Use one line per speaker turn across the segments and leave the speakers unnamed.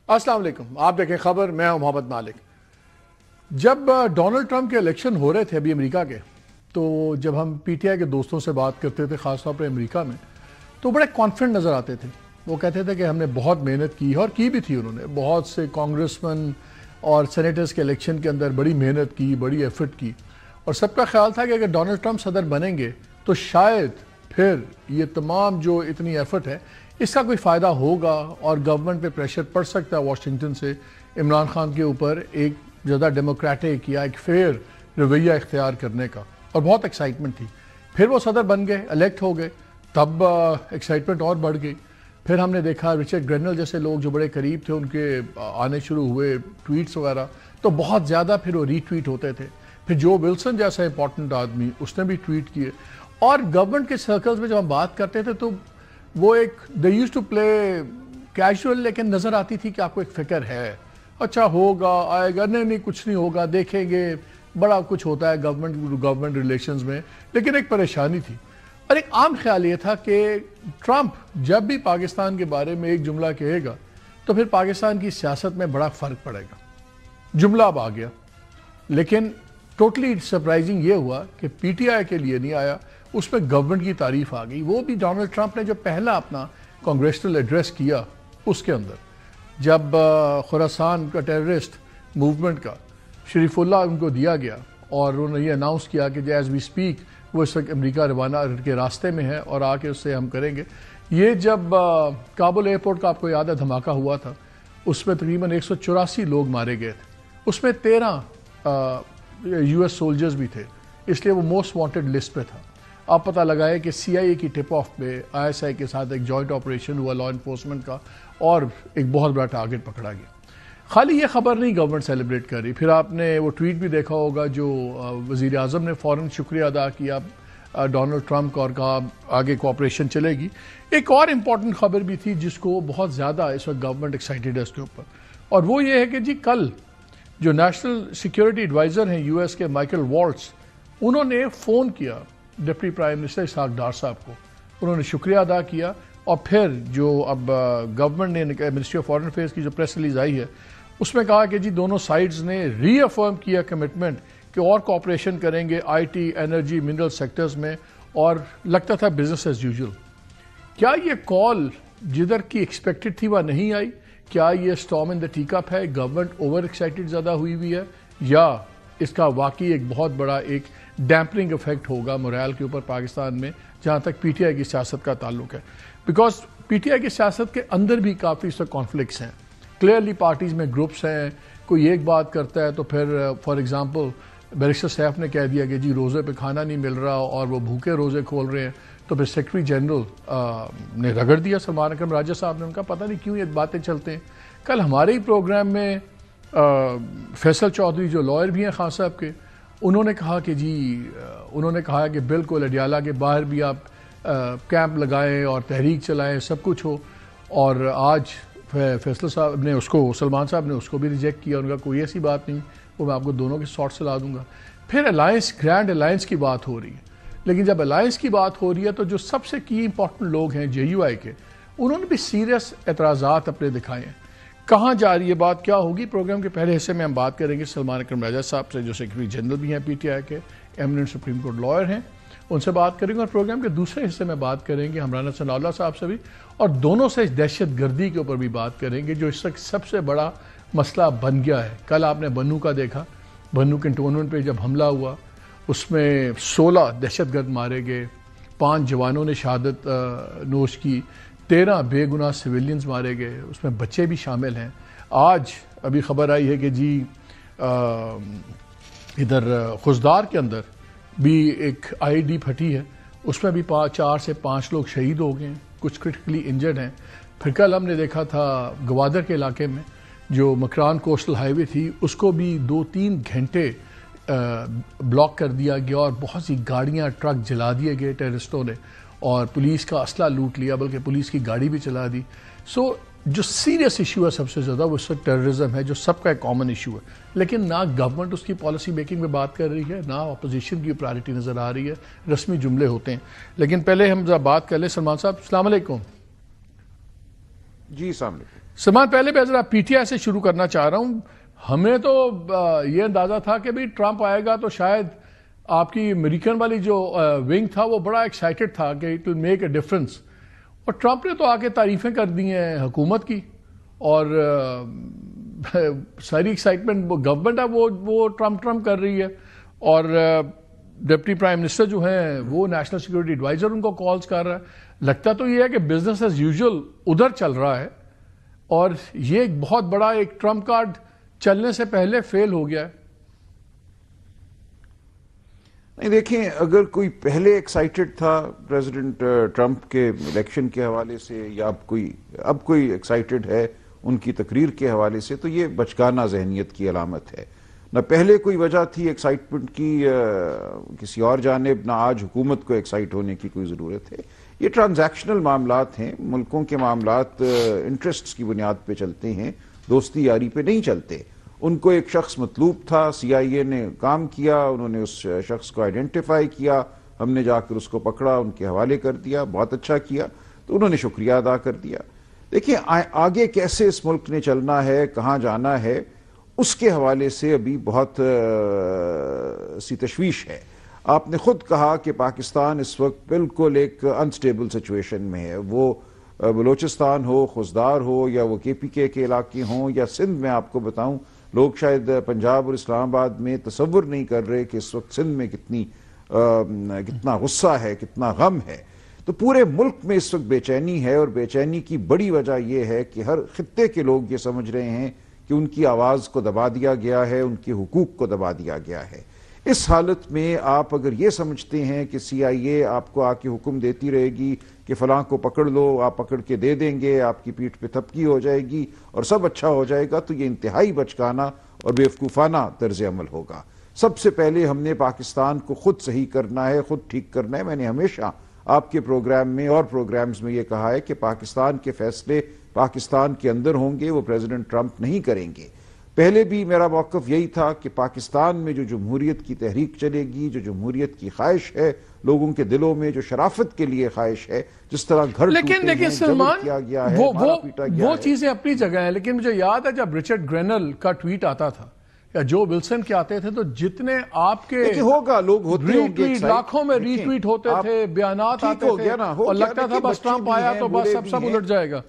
السلام علیکم، آپ دیکھیں خبر، میں ہوں محمد مالک۔ جب ڈونلڈ ٹرمپ کے الیکشن ہو رہے تھے ابھی امریکہ کے، تو جب ہم پی ٹی آئی کے دوستوں سے بات کرتے تھے خاص طور پر امریکہ میں، تو بڑے کانفیڈنٹ نظر آتے تھے۔ وہ کہتے تھے کہ ہم نے بہت محنت کی ہے، اور کی بھی تھی انہوں نے۔ بہت سے کانگریس مین اور سینیٹرز کے الیکشن کے اندر بڑی محنت کی، بڑی ایفرٹ کی، اور سب کا خیال تھا کہ اگر ڈونلڈ ٹرمپ صدر بنیں گے تو شاید پھر یہ تمام جو اتنی ایفرٹ ہے اس کا کوئی فائدہ ہوگا، اور گورنمنٹ پہ پریشر پڑ سکتا ہے واشنگٹن سے عمران خان کے اوپر ایک زیادہ ڈیموکریٹک یا ایک فیئر رویہ اختیار کرنے کا، اور بہت ایکسائٹمنٹ تھی۔ پھر وہ صدر بن گئے، الیکٹ ہو گئے، تب ایکسائٹمنٹ اور بڑھ گئی۔ پھر ہم نے دیکھا رچرڈ گرینل جیسے لوگ جو بڑے قریب تھے ان کے آنے شروع ہوئے ٹویٹس وغیرہ، تو بہت زیادہ پھر وہ ری ٹویٹ ہوتے تھے۔ پھر جو ولسن جیسا امپورٹنٹ آدمی، اس نے بھی ٹویٹ کیے، اور گورنمنٹ کے سرکلز میں جب ہم بات کرتے تھے تو وہ ایک they use to play casual, لیکن نظر آتی تھی کہ آپ کو ایک فکر ہے، اچھا ہوگا، آئے گا، نہیں کچھ نہیں ہوگا، دیکھیں گے، بڑا کچھ ہوتا ہے گورنمنٹ ریلیشنز میں، لیکن ایک پریشانی تھی۔ اور ایک عام خیال یہ تھا کہ ٹرمپ جب بھی پاکستان کے بارے میں ایک جملہ کہے گا تو پھر پاکستان کی سیاست میں بڑا فرق پڑے گا۔ جملہ اب آ گیا، لیکن ٹوٹلی سرپرائزنگ یہ ہوا کہ پی ٹی آئی کے لیے نہیں آیا، اس میں گورنمنٹ کی تعریف آ گئی۔ وہ بھی ڈونلڈ ٹرمپ نے جو پہلا اپنا کانگریشنل ایڈریس کیا، اس کے اندر جب خراسان کا ٹیررسٹ موومنٹ کا شریف اللہ ان کو دیا گیا، اور انہوں نے یہ اناؤنس کیا کہ ایز وی اسپیک وہ اس وقت امریکہ روانہ کے راستے میں ہے اور آ کے اس سے ہم کریں گے۔ یہ جب کابل ایئرپورٹ کا آپ کو یاد ہے دھماکہ ہوا تھا، اس میں تقریباً 184 لوگ مارے گئے تھے، اس میں 13 یو ایس سولجرز بھی تھے، اس لیے وہ موسٹ وانٹڈ لسٹ پہ تھا۔ آپ پتہ لگائے کہ سی آئی اے کی ٹپ آف پہ آئی ایس آئی کے ساتھ ایک جوائنٹ آپریشن ہوا لا انفورسمنٹ کا، اور ایک بہت بڑا ٹارگٹ پکڑا گیا۔ خالی یہ خبر نہیں گورنمنٹ سیلیبریٹ کر رہی، پھر آپ نے وہ ٹویٹ بھی دیکھا ہوگا جو وزیر اعظم نے فوراً شکریہ ادا کیا ڈونلڈ ٹرمپ کا، اور کہا آگے کوآپریشن چلے گی۔ ایک اور امپورٹنٹ خبر بھی تھی جس کو بہت زیادہ اس وقت گورنمنٹ ایکسائٹیڈ ہے اس کے اوپر، اور وہ یہ ہے کہ جی کل جو نیشنل سیکیورٹی ایڈوائزر ہیں یو ایس کے مائیکل والٹز، انہوں نے فون کیا deputy prime minister Ishaq Dar صاحب کو، انہوں نے شکریہ ادا کیا، اور پھر جو اب گورنمنٹ نے منسٹری آف فارن افیئرز کی جو پریس ریلیز آئی ہے اس میں کہا کہ جی دونوں سائڈز نے ری افرم کیا کمٹمنٹ کہ اور کوآپریشن کریں گے I T, energy, mineral sectors میں، اور لگتا تھا بزنس ایز یوزول۔ کیا یہ کال جدھر کی ایکسپیکٹڈ تھی وہ نہیں آئی؟ کیا یہ storm in the T cup ہے، گورنمنٹ اوور ایکسائٹڈ زیادہ ہوئی ہے، یا اس کا واقعی ایک بہت بڑا ایک ڈیمپننگ افیکٹ ہوگا موریل کے اوپر پاکستان میں جہاں تک پی ٹی آئی کی سیاست کا تعلق ہے؟ بیکاز پی ٹی آئی کی سیاست کے اندر بھی کافی سے کانفلکٹس ہیں، کلیئرلی پارٹیز میں گروپس ہیں، کوئی ایک بات کرتا ہے تو پھر فار ایگزامپل بیرسٹر سیف نے کہہ دیا کہ جی روزے پہ کھانا نہیں مل رہا اور وہ بھوکے روزے کھول رہے ہیں، تو پھر سیکرٹری جنرل نے رگڑ دیا سلمان اکرم راجہ صاحب نے، ان کا پتہ نہیں کیوں یہ باتیں چلتے ہیں۔ کل ہمارے ہی پروگرام میں فیصل چودھری جو لائر بھی ہیں خان صاحب کے، انہوں نے کہا کہ جی انہوں نے کہا کہ بالکل اڈیالہ کے باہر بھی آپ کیمپ لگائیں اور تحریک چلائیں، سب کچھ ہو، اور آج فیصل صاحب نے اس کو، سلمان صاحب نے اس کو بھی ریجیکٹ کیا، ان کا کوئی ایسی بات نہیں، وہ میں آپ کو دونوں کے سارٹ سے لا دوں گا۔ پھر الائنس، گرینڈ الائنس کی بات ہو رہی ہے، لیکن جب الائنس کی بات ہو رہی ہے تو جو سب سے کی امپورٹنٹ لوگ ہیں جے یو آئی کے، انہوں نے بھی سیریس اعتراضات اپنے دکھائے ہیں۔ کہاں جا رہی ہے بات، کیا ہوگی؟ پروگرام کے پہلے حصے میں ہم بات کریں گے سلمان اکرم راجہ صاحب سے، جو سیکرٹری جنرل بھی ہیں پی ٹی آئی کے، ایمننٹ سپریم کورٹ لائر ہیں، ان سے بات کریں گے، اور پروگرام کے دوسرے حصے میں بات کریں گے ہمرانا ثناء اللہ صاحب سے بھی، اور دونوں سے دہشت گردی کے اوپر بھی بات کریں گے جو اس وقت سب سے بڑا مسئلہ بن گیا ہے۔ کل آپ نے بنو کا دیکھا، بنو کنٹونمنٹ پہ جب حملہ ہوا اس میں 16 دہشت گرد مارے گئے، 5 جوانوں نے شہادت نوش کی، 13 بے گناہ سویلینز مارے گئے، اس میں بچے بھی شامل ہیں۔ آج ابھی خبر آئی ہے کہ جی ادھر خزدار کے اندر بھی ایک آئی ڈی پھٹی ہے، اس میں بھی 4 سے 5 لوگ شہید ہو گئے ہیں، کچھ کرٹیکلی انجرڈ ہیں۔ پھر کل ہم نے دیکھا تھا گوادر کے علاقے میں جو مکران کوسٹل ہائی وے تھی، اس کو بھی 2-3 گھنٹے بلاک کر دیا گیا، اور بہت سی گاڑیاں، ٹرک جلا دیے گئے ٹیررسٹوں نے، اور پولیس کا اسلحہ لوٹ لیا، بلکہ پولیس کی گاڑی بھی چلا دی۔ سو جو سیریس ایشو ہے سب سے زیادہ وہ اس وقت ٹیررزم ہے، جو سب کا ایک کامن ایشو ہے، لیکن نہ گورنمنٹ اس کی پالیسی میکنگ میں بات کر رہی ہے، نہ اپوزیشن کی پرائرٹی نظر آ رہی ہے، رسمی جملے ہوتے ہیں۔ لیکن پہلے ہم ذرا بات کر لیں سلمان صاحب، السلام علیکم۔
جی السلام علیکم۔
سلمان پہلے میں ذرا پی ٹی آئی سے شروع کرنا چاہ رہا ہوں. ہمیں تو یہ اندازہ تھا کہ بھی ٹرمپ آئے گا تو شاید آپ کی امریکن والی جو ونگ تھا وہ بڑا ایکسائٹڈ تھا کہ it will make a difference, اور ٹرمپ نے تو آ کے تعریفیں کر دی ہیں حکومت کی, اور ساری ایکسائٹمنٹ گورنمنٹ ہے وہ ٹرمپ کر رہی ہے, اور ڈپٹی پرائم منسٹر جو ہیں وہ نیشنل سیکورٹی ایڈوائزر ان کو کالز کر رہا ہے. لگتا تو یہ ہے کہ بزنس ایز یوزول ادھر چل رہا ہے, اور یہ ایک بہت بڑا ایک ٹرمپ کارڈ چلنے سے پہلے فیل ہو گیا ہے.
نہیں دیکھیں, اگر کوئی پہلے ایکسائٹڈ تھا پریزیڈنٹ ٹرمپ کے الیکشن کے حوالے سے, یا اب کوئی ایکسائٹڈ ہے ان کی تقریر کے حوالے سے, تو یہ بچگانہ ذہنیت کی علامت ہے. نہ پہلے کوئی وجہ تھی ایکسائٹمنٹ کی کسی اور جانب, نہ آج حکومت کو ایکسائٹ ہونے کی کوئی ضرورت ہے. یہ ٹرانزیکشنل معاملات ہیں, ملکوں کے معاملات انٹرسٹس کی بنیاد پہ چلتے ہیں, دوستی یاری پہ نہیں چلتے. ان کو ایک شخص مطلوب تھا, سی آئی اے نے کام کیا, انہوں نے اس شخص کو آئیڈینٹیفائی کیا, ہم نے جا کر اس کو پکڑا, ان کے حوالے کر دیا, بہت اچھا کیا, تو انہوں نے شکریہ ادا کر دیا. دیکھیں آگے کیسے اس ملک نے چلنا ہے, کہاں جانا ہے, اس کے حوالے سے ابھی بہت سی تشویش ہے. آپ نے خود کہا کہ پاکستان اس وقت بالکل ایک انسٹیبل سچویشن میں ہے. وہ بلوچستان ہو, خوزدار ہو, یا وہ کے پی کے علاقے ہوں, یا سندھ میں آپ کو بتاؤں, لوگ شاید پنجاب اور اسلام آباد میں تصور نہیں کر رہے کہ اس وقت سندھ میں کتنا غصہ ہے, کتنا غم ہے. تو پورے ملک میں اس وقت بے چینی ہے, اور بے چینی کی بڑی وجہ یہ ہے کہ ہر خطے کے لوگ یہ سمجھ رہے ہیں کہ ان کی آواز کو دبا دیا گیا ہے, ان کے حقوق کو دبا دیا گیا ہے. اس حالت میں آپ اگر یہ سمجھتے ہیں کہ سی آئی اے آپ کو آ کے حکم دیتی رہے گی کہ فلاں کو پکڑ لو, آپ پکڑ کے دے دیں گے, آپ کی پیٹھ پہ تھپکی ہو جائے گی اور سب اچھا ہو جائے گا, تو یہ انتہائی بچکانہ اور بیوقوفانہ طرز عمل ہوگا. سب سے پہلے ہم نے پاکستان کو خود صحیح کرنا ہے, خود ٹھیک کرنا ہے. میں نے ہمیشہ آپ کے پروگرام میں اور پروگرامز میں یہ کہا ہے کہ پاکستان کے فیصلے پاکستان کے اندر ہوں گے, وہ پریزیڈنٹ ٹرمپ نہیں کریں گے. پہلے بھی میرا موقف یہی تھا کہ پاکستان میں جو جمہوریت کی تحریک چلے گی, جو جمہوریت کی خواہش ہے لوگوں کے دلوں میں, جو شرافت کے لیے خواہش ہے, جس طرح گھر
لیکن سلمان
کیا گیا ہے,
وہ چیزیں اپنی جگہ ہیں. لیکن مجھے یاد ہے جب رچرڈ گرینل کا ٹویٹ آتا تھا یا جو ولسن کے آتے تھے, تو جتنے آپ کے
ہوگا لوگ ہوتے ہوں گے,
لاکھوں میں ری ٹویٹ ہوتے تھے, بیانات آتے تھے, اور لگتا تھا بس ٹرمپ آیا تو بس سب الٹ جائے گا.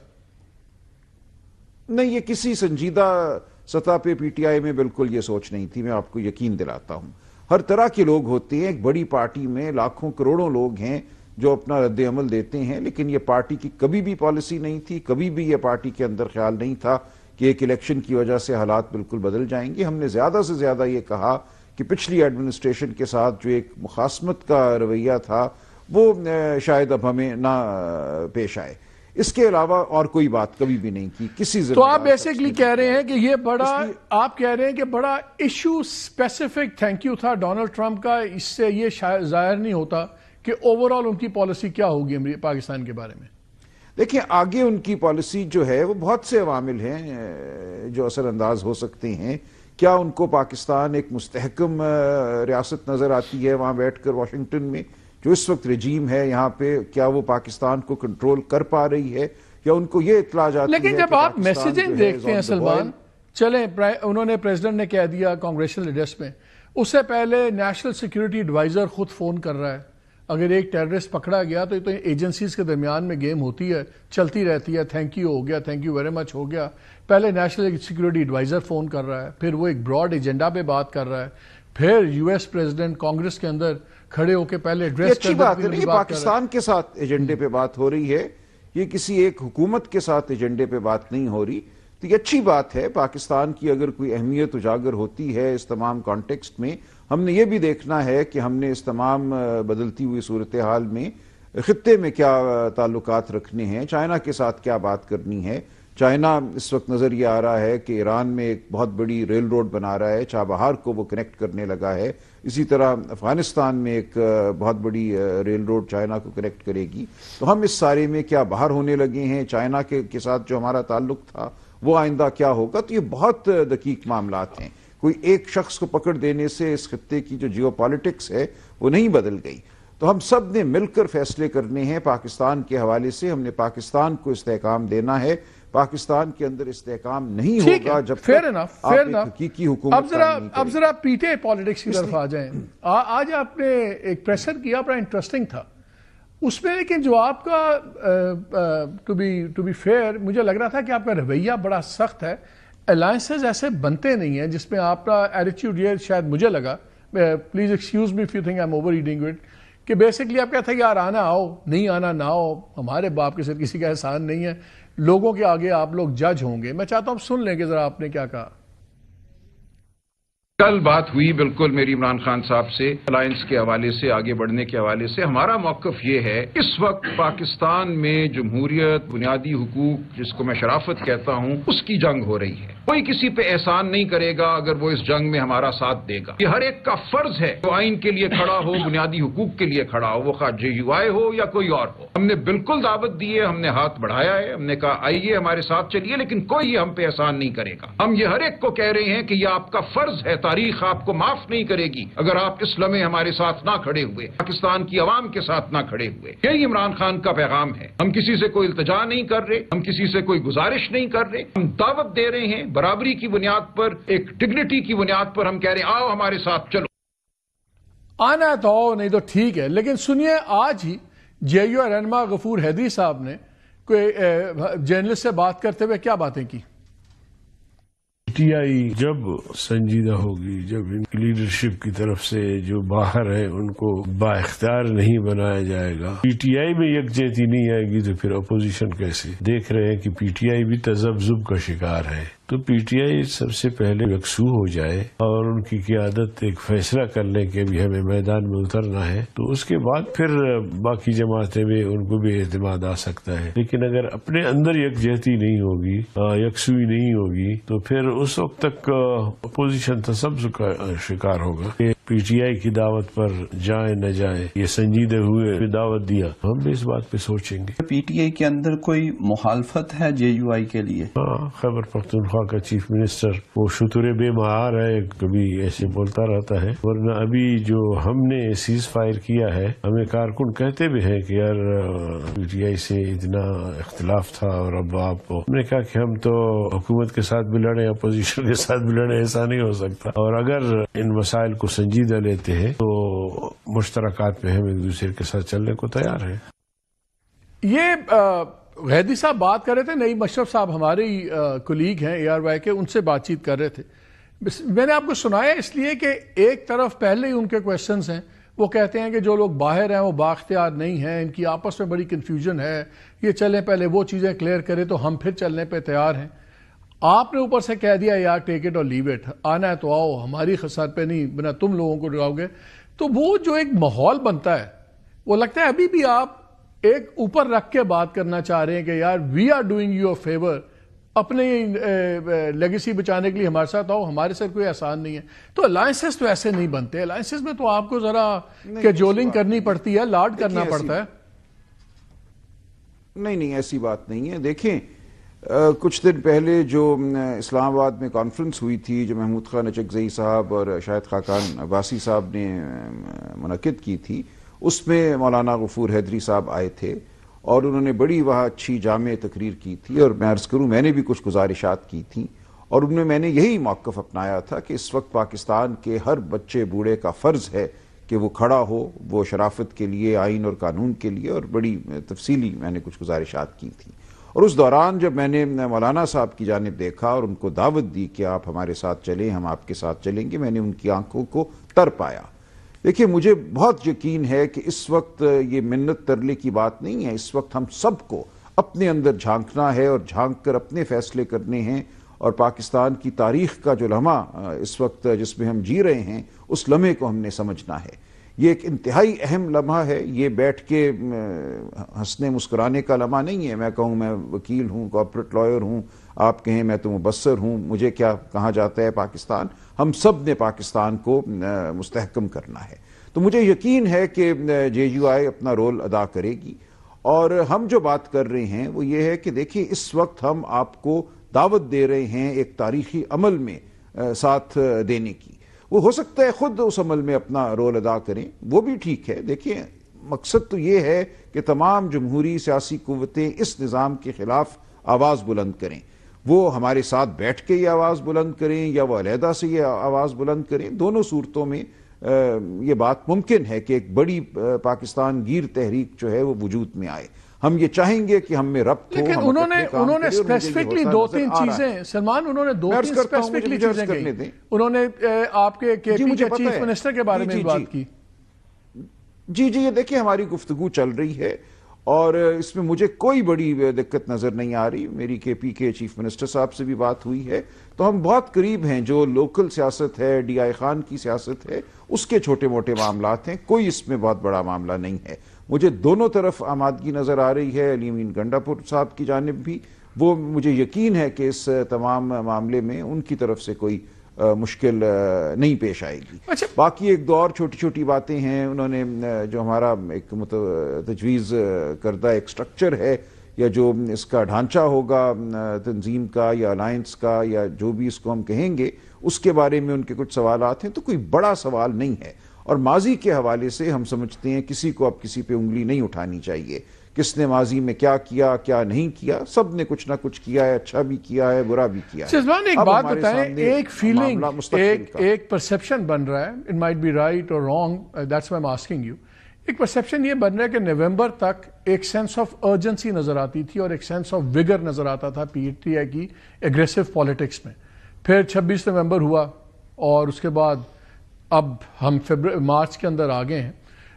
نہیں, یہ کسی سنجیدہ سطح پہ پی ٹی آئی میں بالکل یہ سوچ نہیں تھی. میں آپ کو یقین دلاتا ہوں, ہر طرح کے لوگ ہوتے ہیں. ایک بڑی پارٹی میں لاکھوں کروڑوں لوگ ہیں جو اپنا رد عمل دیتے ہیں, لیکن یہ پارٹی کی کبھی بھی پالیسی نہیں تھی, کبھی بھی یہ پارٹی کے اندر خیال نہیں تھا کہ ایک الیکشن کی وجہ سے حالات بالکل بدل جائیں گے. ہم نے زیادہ سے زیادہ یہ کہا کہ پچھلی ایڈمنسٹریشن کے ساتھ جو ایک مخاصمت کا رویہ تھا وہ شاید اب ہمیں نہ پیش آئے. اس کے علاوہ اور کوئی بات کبھی بھی نہیں کی کسی ذمہ.
تو آپ بیسیکلی کہہ رہے ہیں کہ یہ بڑا, آپ کہہ رہے ہیں کہ بڑا ایشو اسپیسیفک تھینک یو تھا ڈونلڈ ٹرمپ کا. اس سے یہ شاید ظاہر نہیں ہوتا کہ اوورآل ان کی پالیسی کیا ہوگی پاکستان کے بارے میں.
دیکھیں آگے ان کی پالیسی جو ہے وہ بہت سے عوامل ہیں جو اثر انداز ہو سکتے ہیں. کیا ان کو پاکستان ایک مستحکم ریاست نظر آتی ہے وہاں بیٹھ کر واشنگٹن میں؟ جو اس وقت رجیم ہے یہاں پہ, کیا وہ پاکستان کو کنٹرول کر پا رہی ہے, یا ان کو یہ اطلاع جاتی ہے؟
لیکن جب آپ میسیجنگ دیکھتے ہیں سلمان, چلیں انہوں نے پریزیڈنٹ نے کہہ دیا کانگریشنل ایڈریس میں, اس سے پہلے نیشنل سیکورٹی ایڈوائزر خود فون کر رہا ہے. اگر ایک ٹیررسٹ پکڑا گیا تو ایجنسیز کے درمیان میں گیم ہوتی ہے, چلتی رہتی ہے. تھینک یو ہو گیا, تھینک یو ویری مچ ہو گیا. پہلے نیشنل سیکورٹی ایڈوائزر فون کر رہا ہے, پھر وہ ایک براڈ ایجنڈا پہ بات کر رہا ہے, پھر یو ایس پریزیڈنٹ کانگریس کے اندر کھڑے ہو کے پہلے ایڈریس.
اچھی بات ہے, یہ پاکستان کے ساتھ ایجنڈے پہ بات ہو رہی ہے, یہ کسی ایک حکومت کے ساتھ ایجنڈے پہ بات نہیں ہو رہی. تو یہ اچھی بات ہے. پاکستان کی اگر کوئی اہمیت اجاگر ہوتی ہے اس تمام کانٹیکسٹ میں, ہم نے یہ بھی دیکھنا ہے کہ ہم نے اس تمام بدلتی ہوئی صورتحال میں خطے میں کیا تعلقات رکھنے ہیں, چائنا کے ساتھ کیا بات کرنی ہے. چائنا اس وقت نظر یہ آ رہا ہے کہ ایران میں ایک بہت بڑی ریل روڈ بنا رہا ہے, چابہار کو وہ کنیکٹ کرنے لگا ہے. اسی طرح افغانستان میں ایک بہت بڑی ریل روڈ چائنا کو کنیکٹ کرے گی. تو ہم اس سارے میں کیا باہر ہونے لگے ہیں, چائنا کے ساتھ جو ہمارا تعلق تھا وہ آئندہ کیا ہوگا. تو یہ بہت دقیق معاملات ہیں. کوئی ایک شخص کو پکڑ دینے سے اس خطے کی جو جیو پالیٹکس ہے وہ نہیں بدل گئی. تو ہم سب نے مل کر فیصلے کرنے ہیں پاکستان کے حوالے سے. ہم نے پاکستان کو استحکام دینا ہے, پاکستان کے اندر استحکام نہیں ہوگا جب تک آپ ایک حقیقی حکومت
اب ذرا پیٹے پالیٹکس کی طرف آ جائیں. آج آپ نے ایک پریسر کیا بڑا انٹرسٹنگ تھا اس میں, لیکن جو آپ کا ٹو بی فیئر مجھے لگ رہا تھا کہ آپ کا رویہ بڑا سخت ہے. الائنسز ایسے بنتے نہیں ہیں جس میں آپ کا ایٹیٹیوڈ یہ شاید مجھے لگا, please excuse me if you think I am over reading it, کہ بیسکلی آپ کہتے ہیں یار آنا آؤ, نہیں آنا نہ آؤ, ہمارے باپ کے ساتھ کسی کا احسان نہیں ہے, لوگوں کے آگے آپ لوگ جج ہوں گے. میں چاہتا ہوں سن لیں کہ ذرا آپ نے کیا کہا.
کل بات ہوئی بالکل میری عمران خان صاحب سے الائنس کے حوالے سے, آگے بڑھنے کے حوالے سے. ہمارا موقف یہ ہے اس وقت پاکستان میں جمہوریت, بنیادی حقوق جس کو میں شرافت کہتا ہوں, اس کی جنگ ہو رہی ہے. کوئی کسی پہ احسان نہیں کرے گا اگر وہ اس جنگ میں ہمارا ساتھ دے گا. یہ ہر ایک کا فرض ہے جو آئین کے لیے کھڑا ہو, بنیادی حقوق کے لیے کھڑا ہو, وہ خواہ JUI ہو یا کوئی اور ہو. ہم نے بالکل دعوت دی ہے, ہم نے ہاتھ بڑھایا ہے, ہم نے کہا آئیے ہمارے ساتھ چلیے, لیکن کوئی ہم پہ احسان نہیں کرے گا. ہم یہ ہر ایک کو کہہ رہے ہیں کہ یہ آپ کا فرض ہے, تاریخ آپ کو معاف نہیں کرے گی اگر آپ اس لمحے ہمارے ساتھ نہ کھڑے ہوئے, پاکستان کی عوام کے ساتھ نہ کھڑے ہوئے. یہی عمران خان کا پیغام ہے. ہم کسی سے کوئی التجا نہیں کر رہے, ہم کسی سے کوئی گزارش نہیں کر رہے, ہم دعوت دے رہے ہیں برابری کی بنیاد پر, ایک ڈگنیٹی کی بنیاد پر. ہم کہہ رہے ہیں آؤ ہمارے ساتھ چلو.
آنا ہے تو آؤ, نہیں تو ٹھیک ہے. لیکن سنیے آج ہی JUI رہنما غفور حیدری صاحب نے کوئی جرنلسٹ سے بات کرتے ہوئے کیا باتیں کی.
PTI جب سنجیدہ ہوگی, جب ان کی لیڈرشپ کی طرف سے جو باہر ہیں ان کو بااختیار نہیں بنایا جائے گا, PTI میں یکجہتی نہیں آئے گی, تو پھر اپوزیشن کیسے؟ دیکھ رہے ہیں کہ PTI بھی تذبذب کا شکار ہے. تو PTI سب سے پہلے یکسو ہو جائے اور ان کی قیادت ایک فیصلہ کر لیں کہ ابھی ہمیں میدان میں اترنا ہے, تو اس کے بعد پھر باقی جماعتیں میں ان کو بھی اعتماد آ سکتا ہے. لیکن اگر اپنے اندر یکجہتی نہیں ہوگی, یکسوئی نہیں ہوگی, تو پھر اس وقت تک اپوزیشن تذبذب کا شکار ہوگا کہ PTI کی دعوت پر جائیں نہ جائیں, یہ سنجیدہ ہوئے دعوت دیا. ہم بھی اس بات پہ سوچیں گے.
PTI کے اندر کوئی مخالفت ہے JUI کے لیے؟
ہاں, خیبر پختونخوا کا چیف منسٹر وہ شتر بے مہار ہے, کبھی ایسے بولتا رہتا ہے. ورنہ ابھی جو ہم نے سیز فائر کیا ہے, ہمیں کارکن کہتے بھی ہیں کہ یار PTI سے اتنا اختلاف تھا, اور اب آپ, ہم نے کہا کہ ہم تو حکومت کے ساتھ بھی لڑیں, اپوزیشن کے ساتھ بھی لڑیں, ایسا نہیں ہو سکتا. اور اگر ان مسائل کو سنجیدہ لیتے ہیں تو مشترکات پہ ہم ایک دوسرے کے ساتھ چلنے کو تیار ہیں.
یہ غیدی صاحب بات کر رہے تھے, نعیم اشرف صاحب ہمارے کولیگ ہیں ARY کے, ان سے بات چیت کر رہے تھے. میں نے آپ کو سنایا اس لیے کہ ایک طرف پہلے ہی ان کے کویشچنز ہیں, وہ کہتے ہیں کہ جو لوگ باہر ہیں وہ بااختیار نہیں ہیں, ان کی آپس میں بڑی کنفیوژن ہے, یہ چلیں پہلے وہ چیزیں کلیئر کریں تو ہم پھر چلنے پہ تیار ہیں. آپ نے اوپر سے کہہ دیا یار ٹیک اٹ اور لیو اٹ, آنا ہے تو آؤ, ہماری خسارت پہ نہیں, بنا تم لوگوں کو ڈراؤ گے. تو وہ جو ایک ماحول بنتا ہے, وہ لگتا ہے ابھی بھی آپ ایک اوپر رکھ کے بات کرنا چاہ رہے ہیں کہ یار we are doing you a favour, اپنے لیگیسی بچانے کے لیے ہمارے ساتھ آؤ, ہمارے ساتھ کوئی احسان نہیں ہے. تو الائنسز تو ایسے نہیں بنتے. الائنسز میں تو آپ کو ذرا کیجولنگ کرنی پڑتی ہے, لاڈ کرنا پڑتا ہے.
نہیں ایسی بات نہیں ہے. دیکھیں کچھ دن پہلے جو اسلام آباد میں کانفرنس ہوئی تھی, جو محمود خان اچکزئی صاحب اور شاہد خاقان عباسی صاحب نے منعقد کی تھی, اس میں مولانا غفور حیدری صاحب آئے تھے اور انہوں نے بڑی وہاں اچھی جامع تقریر کی تھی. اور میں عرض کروں, میں نے بھی کچھ گزارشات کی تھیں, اور ان میں نے یہی موقف اپنایا تھا کہ اس وقت پاکستان کے ہر بچے بوڑھے کا فرض ہے کہ وہ کھڑا ہو, وہ شرافت کے لیے, آئین اور قانون کے لیے. اور بڑی تفصیلی میں نے کچھ گزارشات کی تھیں. اور اس دوران جب میں نے مولانا صاحب کی جانب دیکھا اور ان کو دعوت دی کہ آپ ہمارے ساتھ چلیں, ہم آپ کے ساتھ چلیں گے, میں نے ان کی آنکھوں کو تر پایا. دیکھیں مجھے بہت یقین ہے کہ اس وقت یہ منت ترلے کی بات نہیں ہے. اس وقت ہم سب کو اپنے اندر جھانکنا ہے اور جھانک کر اپنے فیصلے کرنے ہیں, اور پاکستان کی تاریخ کا جو لمحہ اس وقت جس میں ہم جی رہے ہیں, اس لمحے کو ہم نے سمجھنا ہے. یہ ایک انتہائی اہم لمحہ ہے. یہ بیٹھ کے ہنسنے مسکرانے کا لمحہ نہیں ہے. میں کہوں میں وکیل ہوں, کارپوریٹ لائر ہوں, آپ کہیں میں تو مبصر ہوں, مجھے کیا کہا جاتا ہے پاکستان. ہم سب نے پاکستان کو مستحکم کرنا ہے. تو مجھے یقین ہے کہ JUI اپنا رول ادا کرے گی. اور ہم جو بات کر رہے ہیں وہ یہ ہے کہ دیکھیں اس وقت ہم آپ کو دعوت دے رہے ہیں ایک تاریخی عمل میں ساتھ دینے کی. وہ ہو سکتا ہے خود اس عمل میں اپنا رول ادا کریں, وہ بھی ٹھیک ہے. دیکھیں مقصد تو یہ ہے کہ تمام جمہوری سیاسی قوتیں اس نظام کے خلاف آواز بلند کریں، وہ ہمارے ساتھ بیٹھ کے یہ آواز بلند کریں یا وہ علیحدہ سے یہ آواز بلند کریں، دونوں صورتوں میں یہ بات ممکن ہے کہ ایک بڑی پاکستان گیر تحریک جو ہے وہ وجود میں آئے۔ ہم یہ چاہیں گے کہ ہم میں ربط ہو،
لیکن انہوں نے اسپیسیفکلی دو تین چیزیں سلمان، انہوں نے دو تین اسپیسیفکلی چیزیں کہیں۔ انہوں نے آپ کے چیف منسٹر کے بارے میں بات کی۔
جی یہ دیکھیں ہماری گفتگو چل رہی ہے اور اس میں مجھے کوئی بڑی دقت نظر نہیں آ رہی۔ میری کے پی کے چیف منسٹر صاحب سے بھی بات ہوئی ہے، تو ہم بہت قریب ہیں۔ جو لوکل سیاست ہے، ڈی آئی خان کی سیاست ہے، اس کے چھوٹے موٹے معاملات ہیں، کوئی اس میں بہت بڑا معاملہ نہیں ہے۔ مجھے دونوں طرف آمادگی نظر آ رہی ہے، علی امین گنڈا پور صاحب کی جانب بھی، وہ مجھے یقین ہے کہ اس تمام معاملے میں ان کی طرف سے کوئی مشکل نہیں پیش آئے گی۔ باقی ایک دو اور چھوٹی چھوٹی باتیں ہیں، انہوں نے جو ہمارا ایک تجویز کردہ ایک سٹرکچر ہے یا جو اس کا ڈھانچہ ہوگا تنظیم کا یا الائنس کا یا جو بھی اس کو ہم کہیں گے، اس کے بارے میں ان کے کچھ سوالات ہیں، تو کوئی بڑا سوال نہیں ہے۔ اور ماضی کے حوالے سے ہم سمجھتے ہیں کسی کو اب کسی پہ انگلی نہیں اٹھانی چاہیے، کس نے ماضی میں کیا کیا کیا نہیں کیا، سب نے کچھ نہ کچھ کیا ہے، اچھا بھی کیا ہے، برا بھی کیا ہے۔
سلمان ایک بات بتائیں، ایک فیلنگ، ایک پرسپشن بن رہا ہے، اٹ مائٹ بی رائٹ اور wrong, that's why I am asking you, ایک پرسپشن یہ بن رہا ہے کہ نومبر تک ایک سینس آف ارجنسی نظر آتی تھی اور ایک سینس آف ویگر نظر آتا تھا پی ٹی آئی کی ایگریسو پالیٹکس میں۔ پھر 26 نومبر ہوا اور اس کے بعد اب ہم مارچ کے اندر آ گئے ہیں،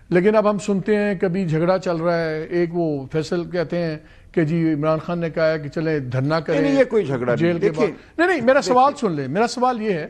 لیکن اب ہم سنتے ہیں کبھی جھگڑا چل رہا ہے، ایک وہ فیصل کہتے ہیں کہ جی عمران خان نے کہا ہے کہ چلیں دھرنا کریں،
نہیں یہ کوئی جھگڑا
جیل کے بعد نہیں، میرا سوال سن لیں۔ میرا سوال یہ ہے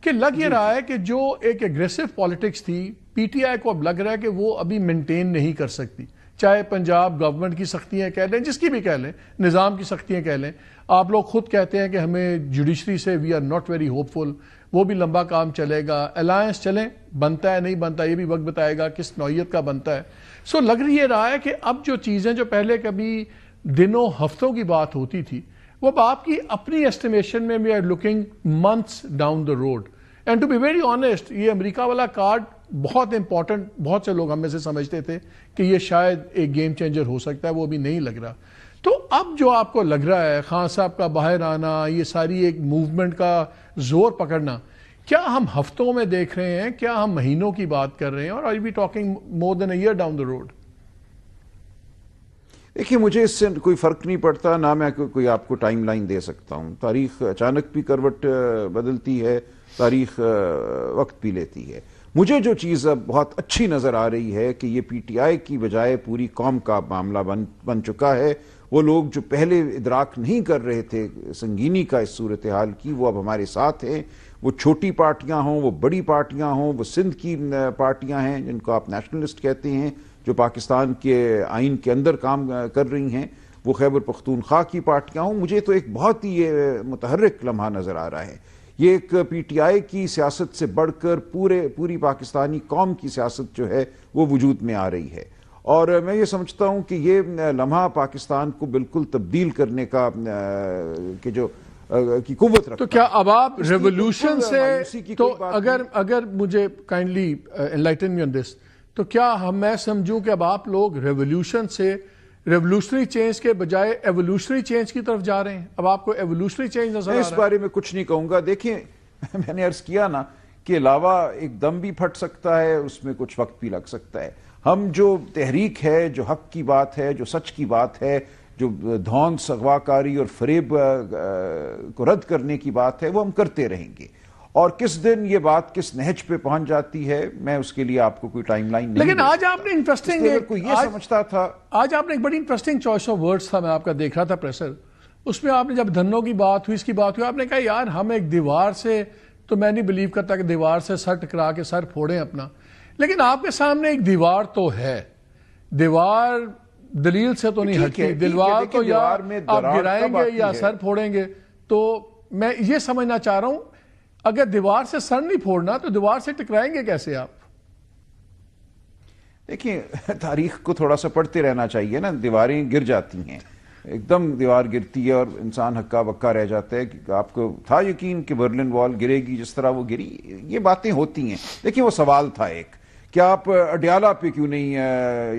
کہ لگ یہ رہا ہے کہ جو ایک ایگریسو پالیٹکس تھی، پی ٹی آئی کو اب لگ رہا ہے کہ وہ ابھی مینٹین نہیں کر سکتی، چاہے پنجاب گورنمنٹ کی سختیاں کہہ لیں، جس کی بھی کہہ لیں، نظام کی سختیاں کہہ لیں۔ آپ لوگ خود کہتے ہیں کہ ہمیں جوڈیشری سے we are not very hopeful, وہ بھی لمبا کام چلے گا، الائنس چلیں، بنتا ہے نہیں بنتا یہ بھی وقت بتائے گا، کس نوعیت کا بنتا ہے۔ سو لگ رہا ہے کہ اب جو چیزیں جو پہلے کبھی دنوں ہفتوں کی بات ہوتی تھی، وہ اب آپ کی اپنی ایسٹیمیشن میں we are looking months down the road. And to be very honest, یہ امریکہ والا کارڈ بہت امپورٹنٹ، بہت سے لوگ ہم میں سے سمجھتے تھے کہ یہ شاید ایک گیم چینجر ہو سکتا ہے، وہ ابھی نہیں لگ رہا۔ تو اب جو آپ کو لگ رہا ہے خان صاحب کا باہر آنا، یہ ساری ایک موومنٹ کا زور پکڑنا، کیا ہم ہفتوں میں دیکھ رہے ہیں، کیا ہم مہینوں کی بات کر رہے ہیں، اور are we talking more than a year down the road?
دیکھیے مجھے اس سے کوئی فرق نہیں پڑتا، نہ میں کوئی آپ کو ٹائم لائن دے سکتا ہوں۔ تاریخ اچانک بھی کروٹ بدلتی ہے، تاریخ وقت بھی لیتی ہے۔ مجھے جو چیز اب بہت اچھی نظر آ رہی ہے کہ یہ پی ٹی آئی کی بجائے پوری قوم کا معاملہ بن چکا ہے۔ وہ لوگ جو پہلے ادراک نہیں کر رہے تھے سنگینی کا اس صورتحال کی، وہ اب ہمارے ساتھ ہیں۔ وہ چھوٹی پارٹیاں ہوں، وہ بڑی پارٹیاں ہوں، وہ سندھ کی پارٹیاں ہیں جن کو آپ نیشنلسٹ کہتے ہیں، جو پاکستان کے آئین کے اندر کام کر رہی ہیں، وہ خیبر پختونخوا کی پارٹیاں ہوں۔ مجھے تو ایک بہت ہی متحرک لمحہ نظر آ رہا ہے۔ یہ ایک پی ٹی آئی کی سیاست سے بڑھ کر پوری پاکستانی قوم کی سیاست جو ہے وہ وجود میں آ رہی ہے، اور میں یہ سمجھتا ہوں کہ یہ لمحہ پاکستان کو بالکل تبدیل کرنے کا کی قوت رکھتا ہے۔
تو کیا اب آپ ریولوشن سے، تو اگر مجھے کائنڈلی انلائٹن می آن دس، تو کیا میں سمجھوں کہ اب آپ لوگ ریولوشن سے، ریولوشنری چینج کے بجائے ایوولوشنری چینج کی طرف جا رہے ہیں؟ اب آپ کو ایوولوشنری چینج نظر آ رہا ہے؟
اس بارے میں کچھ نہیں کہوں گا۔ دیکھیں میں نے عرض کیا نا کہ لاوا ایک دم بھی پھٹ سکتا ہے، اس میں کچھ وقت بھی لگ سکتا ہے۔ ہم جو تحریک ہے، جو حق کی بات ہے، جو سچ کی بات ہے، جو دھوند اغواکاری اور فریب کو رد کرنے کی بات ہے، وہ ہم کرتے رہیں گے۔ اور کس دن یہ بات کس نہج پہ پہنچ جاتی ہے، میں اس کے لیے آپ کو کوئی ٹائم لائن نہیں،
لیکن آج آپ نے انٹرسٹنگ،
کوئی یہ سمجھتا تھا،
آج آپ نے ایک بڑی انٹرسٹنگ چوائس آف ورڈز تھا، میں آپ کا دیکھ رہا تھا پریسر، اس میں آپ نے جب دھنوں کی بات ہوئی، اس کی بات ہوئی، آپ نے کہا یار ہم ایک دیوار سے، تو میں نہیں بلیو کرتا کہ دیوار سے سر ٹکرا کے سر پھوڑیں اپنا، لیکن آپ کے سامنے ایک دیوار تو ہے، دیوار دلیل سے تو نہیں ہٹتی، دیوار تو یا آپ گرائیں گے یا سر پھوڑیں گے۔ تو میں یہ سمجھنا چاہ رہا ہوں اگر دیوار سے سر نہیں پھوڑنا تو دیوار سے ٹکرائیں گے کیسے آپ؟
دیکھیں تاریخ کو تھوڑا سا پڑھتے رہنا چاہیے نا، دیواریں گر جاتی ہیں، ایک دم دیوار گرتی ہے اور انسان ہکا بکا رہ جاتا ہے کہ آپ کو تھا یقین کہ برلن وال گرے گی جس طرح وہ گری؟ یہ باتیں ہوتی ہیں۔ دیکھیں وہ سوال تھا ایک کیا آپ اڈیالہ پہ کیوں نہیں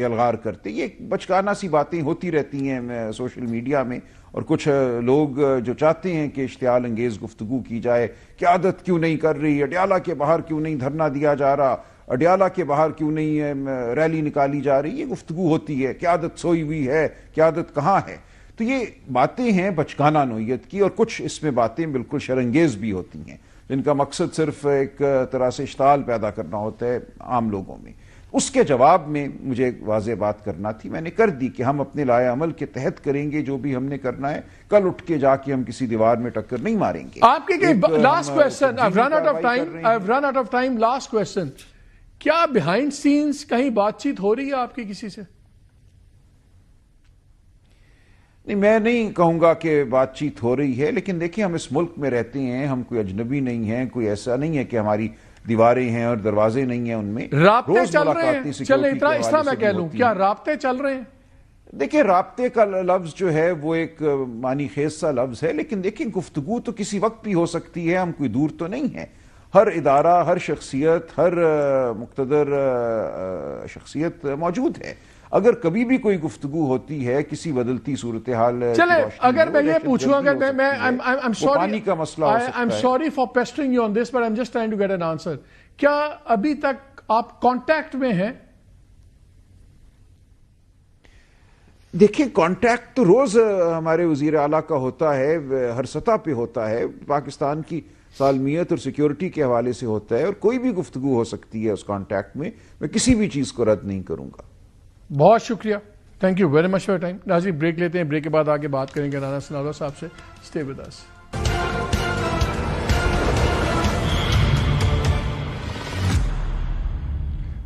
یلغار کرتے؟ یہ بچکانہ سی باتیں ہوتی رہتی ہیں سوشل میڈیا میں، اور کچھ لوگ جو چاہتے ہیں کہ اشتعال انگیز گفتگو کی جائے، قیادت کیوں نہیں کر رہی، اڈیالہ کے باہر کیوں نہیں دھرنا دیا جا رہا، اڈیالہ کے باہر کیوں نہیں ریلی نکالی جا رہی، یہ گفتگو ہوتی ہے، قیادت سوئی ہوئی ہے، قیادت کہاں ہے؟ تو یہ باتیں ہیں بچکانہ نوعیت کی، اور کچھ اس میں باتیں بالکل شرانگیز بھی ہوتی ہیں جن کا مقصد صرف ایک طرح سے اشتعال پیدا کرنا ہوتا ہے عام لوگوں میں۔ اس کے جواب میں مجھے ایک واضح بات کرنا تھی، میں نے کر دی کہ ہم اپنے لائحہ عمل کے تحت کریں گے جو بھی ہم نے کرنا ہے، کل اٹھ کے جا کے ہم کسی دیوار میں ٹکر نہیں ماریں گے۔
آپ کے last question, I've run out of time, last question، کیا بیہائنڈ سینز کہیں بات چیت ہو رہی ہے آپ کی کسی سے؟
نہیں، میں نہیں کہوں گا کہ بات چیت ہو رہی ہے، لیکن دیکھیں ہم اس ملک میں رہتے ہیں، ہم کوئی اجنبی نہیں ہیں، کوئی ایسا نہیں ہے کہ ہماری دیواریں ہیں اور دروازے نہیں ہیں، ان میں
رابطے چل رہے ہیں۔ چلیں اتنا میں کہہ لوں، کیا رابطے چل رہے ہیں؟
دیکھیں رابطے کا لفظ جو ہے وہ ایک معنی خیز سا لفظ ہے، لیکن دیکھیں گفتگو تو کسی وقت بھی ہو سکتی ہے، ہم کوئی دور تو نہیں ہیں۔ ہر ادارہ، ہر شخصیت، ہر مقتدر شخصیت موجود ہے، اگر کبھی بھی کوئی گفتگو ہوتی ہے کسی بدلتی صورتحال،
چلے اگر میں یہ پوچھوں، اگر میں
پانی کا مسئلہ ہو سکتا ہے۔
I'm sorry for pestering you on this, but I'm just trying to get an answer. کیا ابھی تک آپ کانٹیکٹ میں ہیں؟
دیکھیں کانٹیکٹ تو روز ہمارے وزیر اعلیٰ کا ہوتا ہے، ہر سطح پہ ہوتا ہے، پاکستان کی سالمیت اور سیکیورٹی کے حوالے سے ہوتا ہے، اور کوئی بھی گفتگو ہو سکتی ہے اس کانٹیکٹ میں کسی بھی چیز کو رد نہیں کروں گا۔
بہت شکریہ، thank you very much for time. ناظرین بریک لیتے ہیں، بریک کے بعد آگے بات کریں گے رانا ثناء اللہ صاحب سے۔ Stay with us.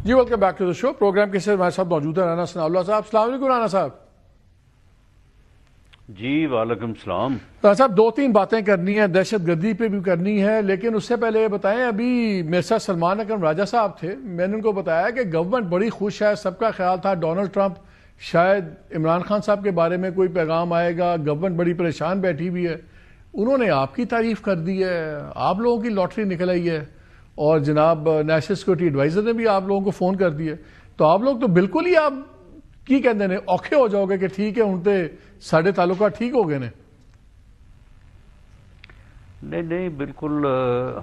جی welcome back to the show. Programme کے ساتھ ہمارے ساتھ موجود ہے رانا ثناء اللہ صاحب۔ السلام علیکم رانا صاحب۔
جی وعلیکم السلام۔
رانا صاحب دو تین باتیں کرنی ہیں، دہشت گردی پہ بھی کرنی ہے، لیکن اس سے پہلے یہ بتائیں، ابھی میرے ساتھ سلمان اکرم راجہ صاحب تھے، میں نے ان کو بتایا کہ گورنمنٹ بڑی خوش ہے، سب کا خیال تھا ڈونلڈ ٹرمپ شاید عمران خان صاحب کے بارے میں کوئی پیغام آئے گا، گورنمنٹ بڑی پریشان بیٹھی ہوئی ہے۔ انہوں نے آپ کی تعریف کر دی ہے، آپ لوگوں کی لاٹری نکل آئی ہے، اور جناب نیشنل سیکورٹی ایڈوائزر نے بھی آپ لوگوں کو فون کر دیا، تو آپ لوگ تو بالکل ہی آپ کی کہتے ہیں اوکھے ہو جاؤ گے کہ ٹھیک ہے ہوں تے ساڑھے تعلقات ٹھیک ہو گئے نے۔
نہیں بالکل،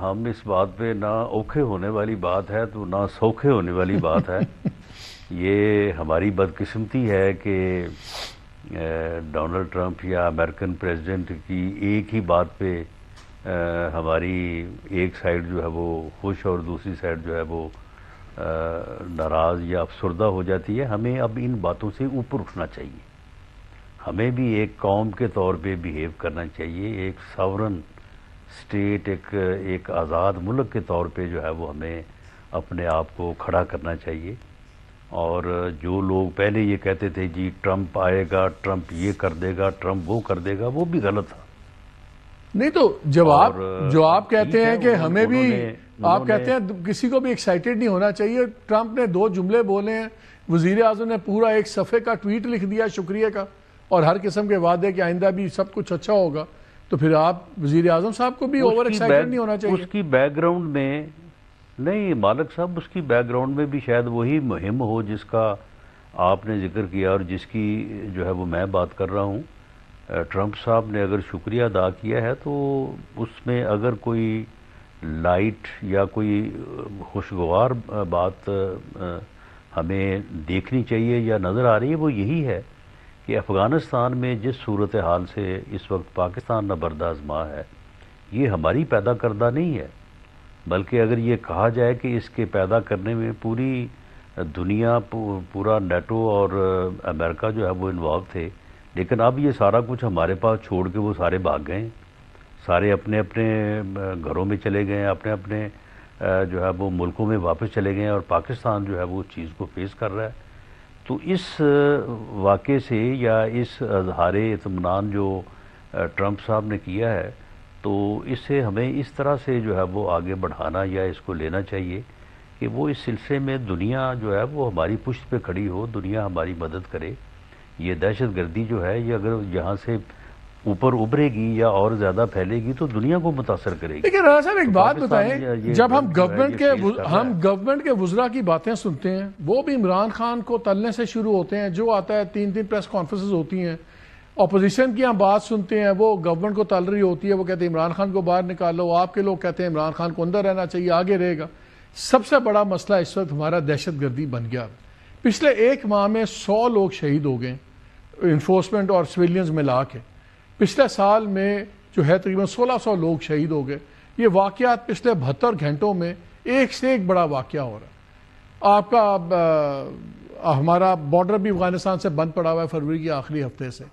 ہم اس بات پہ نہ اوکھے ہونے والی بات ہے تو نہ سوکھے ہونے والی بات ہے۔ یہ ہماری بدقسمتی ہے کہ ڈونلڈ ٹرمپ یا امریکن پریزیڈنٹ کی ایک ہی بات پہ ہماری ایک سائڈ جو ہے وہ خوش اور دوسری سائڈ جو ہے وہ ناراض یا افسردہ ہو جاتی ہے۔ ہمیں اب ان باتوں سے اوپر اٹھنا چاہیے، ہمیں بھی ایک قوم کے طور پہ بیہیو کرنا چاہیے، ایک ساورن اسٹیٹ، ایک آزاد ملک کے طور پہ جو ہے وہ ہمیں اپنے آپ کو کھڑا کرنا چاہیے۔ اور جو لوگ پہلے یہ کہتے تھے جی ٹرمپ آئے گا، ٹرمپ یہ کر دے گا، ٹرمپ وہ کر دے گا، وہ بھی غلط تھا۔
نہیں تو جو آپ کہتے ہیں کہ ہمیں بھی، آپ کہتے ہیں کسی کو بھی ایکسائٹیڈ نہیں ہونا چاہیے، ٹرمپ نے 2 جملے بولے ہیں، وزیر اعظم نے پورا ایک صفحے کا ٹویٹ لکھ دیا شکریہ کا، اور ہر قسم کے وعدے کہ آئندہ بھی سب کچھ اچھا ہوگا، تو پھر آپ وزیر اعظم صاحب کو بھی اوور ایکسائٹیڈ نہیں ہونا چاہیے؟
اس کی بیک گراؤنڈ میں نہیں مالک صاحب، اس کی بیک گراؤنڈ میں بھی شاید وہی مہم ہو جس کا آپ نے ذکر کیا اور جس کی جو ہے وہ میں بات کر رہا ہوں۔ ٹرمپ صاحب نے اگر شکریہ ادا کیا ہے تو اس میں اگر کوئی لائٹ یا کوئی خوشگوار بات ہمیں دیکھنی چاہیے یا نظر آ رہی ہے، وہ یہی ہے کہ افغانستان میں جس صورتحال سے اس وقت پاکستان نبرد آزما ہے، یہ ہماری پیدا کردہ نہیں ہے، بلکہ اگر یہ کہا جائے کہ اس کے پیدا کرنے میں پوری دنیا، پورا نیٹو اور امریکہ جو ہے وہ انوالو تھے، لیکن اب یہ سارا کچھ ہمارے پاس چھوڑ کے وہ سارے بھاگ گئے، سارے اپنے اپنے گھروں میں چلے گئے، اپنے اپنے جو ہے وہ ملکوں میں واپس چلے گئے، اور پاکستان جو ہے وہ چیز کو فیس کر رہا ہے۔ تو اس واقعے سے یا اس اظہار اطمینان جو ٹرمپ صاحب نے کیا ہے، تو اس سے ہمیں اس طرح سے جو ہے وہ آگے بڑھانا یا اس کو لینا چاہیے کہ وہ اس سلسلے میں دنیا جو ہے وہ ہماری پشت پہ کھڑی ہو، دنیا ہماری مدد کرے۔ یہ دہشت گردی جو ہے یہ اگر یہاں سے اوپر ابھرے گی یا اور زیادہ پھیلے گی تو دنیا کو متاثر کرے گی.
لیکن رانا صاحب ایک بات
پاکستان
بتائیں، جب ہم گورنمنٹ کے وزراء کی باتیں سنتے ہیں، وہ بھی عمران خان کو تلنے سے شروع ہوتے ہیں. جو آتا ہے 3 پریس کانفرنسز ہوتی ہیں، اپوزیشن کی ہم بات سنتے ہیں، وہ گورنمنٹ کو تل رہی ہوتی ہے، وہ کہتے ہیں عمران خان کو باہر نکالو. آپ کے لوگ کہتے ہیں عمران خان کو اندر رہنا چاہیے، آگے رہے گا. سب سے بڑا مسئلہ اس وقت ہمارا دہشت گردی بن گیا. پچھلے 1 ماہ میں 100 لوگ شہید ہو گئے، انفورسمنٹ اور سویلینز ملا کے. پچھلے سال میں جو ہے تقریباً 1600 لوگ شہید ہو گئے. یہ واقعات پچھلے 72 گھنٹوں میں ایک سے ایک بڑا واقعہ ہو رہا ہے. آپ کا ہمارا بارڈر بھی افغانستان سے بند پڑا ہوا ہے فروری کے آخری ہفتے سے.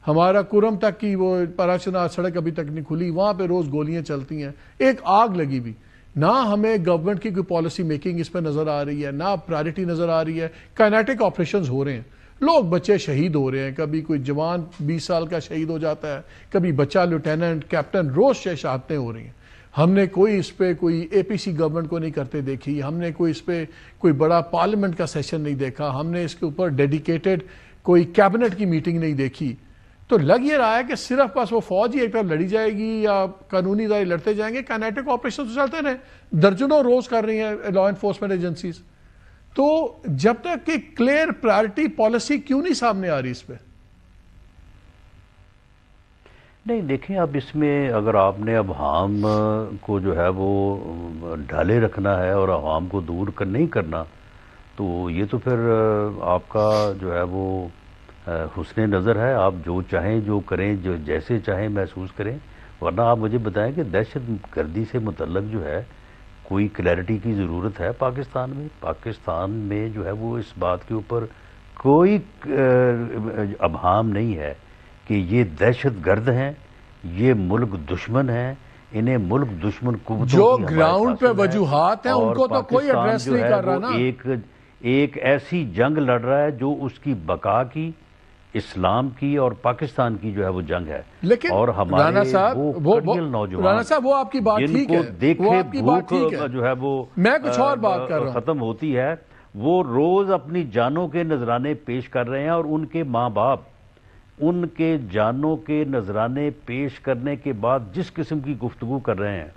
ہمارا کرم تک کی وہ پراچنا سڑک ابھی تک نہیں کھلی، وہاں پہ روز گولیاں چلتی ہیں. ایک آگ لگی ہوئی. نہ ہمیں گورنمنٹ کی کوئی پالیسی میکنگ اس پہ نظر آ رہی ہے، نہ پرائرٹی نظر آ رہی ہے. کائنیٹک آپریشنز ہو رہے ہیں، لوگ بچے شہید ہو رہے ہیں. کبھی کوئی جوان 20 سال کا شہید ہو جاتا ہے، کبھی بچہ لیفٹیننٹ کیپٹن، روز شہادتیں ہو رہی ہیں. ہم نے کوئی اس پہ کوئی اے پی سی گورنمنٹ کو نہیں کرتے دیکھی. ہم نے کوئی اس پہ کوئی بڑا پارلیمنٹ کا سیشن نہیں دیکھا. ہم نے اس کے اوپر ڈیڈیکیٹڈ کوئی کیبنٹ کی میٹنگ نہیں دیکھی. تو لگ یہ رہا ہے کہ صرف بس وہ فوج ہی ایک طرف لڑی جائے گی یا قانونی ادارے لڑتے جائیں گے. کائنیٹک آپریشن تو چلتے رہے، درجنوں روز کر رہی ہیں لا انفورسمنٹ ایجنسیز. تو جب تک کہ کلیئر پرائرٹی پالیسی کیوں نہیں سامنے آ رہی اس پہ؟
نہیں دیکھیں، اب اس میں اگر آپ نے اب عوام کو جو ہے وہ ڈھالے رکھنا ہے اور عوام کو دور نہیں کرنا، تو یہ تو پھر آپ کا جو ہے وہ حسن نظر ہے. آپ جو چاہیں جو کریں، جو جیسے چاہیں محسوس کریں. ورنہ آپ مجھے بتائیں کہ دہشت گردی سے متعلق جو ہے کوئی کلیئرٹی کی ضرورت ہے پاکستان میں. پاکستان میں جو ہے وہ اس بات کے اوپر کوئی ابہام نہیں ہے کہ یہ دہشت گرد ہیں، یہ ملک دشمن ہیں. انہیں ملک دشمن قوتوں
جو
کی
گراؤنڈ پہ
حمایت حاصل ہے
وجوہات ہیں ان کو تو کوئی
پاکستان
ایڈریس
جو
نہیں
ہے
کر رہا
وہ
نا.
ایک ایسی جنگ لڑ رہا ہے جو اس کی بقا کی، اسلام کی اور پاکستان کی جو ہے وہ جنگ ہے.
لیکن
اور ہمارے
رانا صاحب
نوجوان
وہ آپ کی بات
جن
ٹھیک
کو
ہے،
دیکھے
وہ آپ کی بات ٹھیک
بھوک
ہے.
جو ہے وہ
میں کچھ اور بات کر رہا ہوں.
ختم ہوتی ہے، وہ روز اپنی جانوں کے نذرانے پیش کر رہے ہیں. اور ان کے ماں باپ ان کے جانوں کے نذرانے پیش کرنے کے بعد جس قسم کی گفتگو کر رہے ہیں،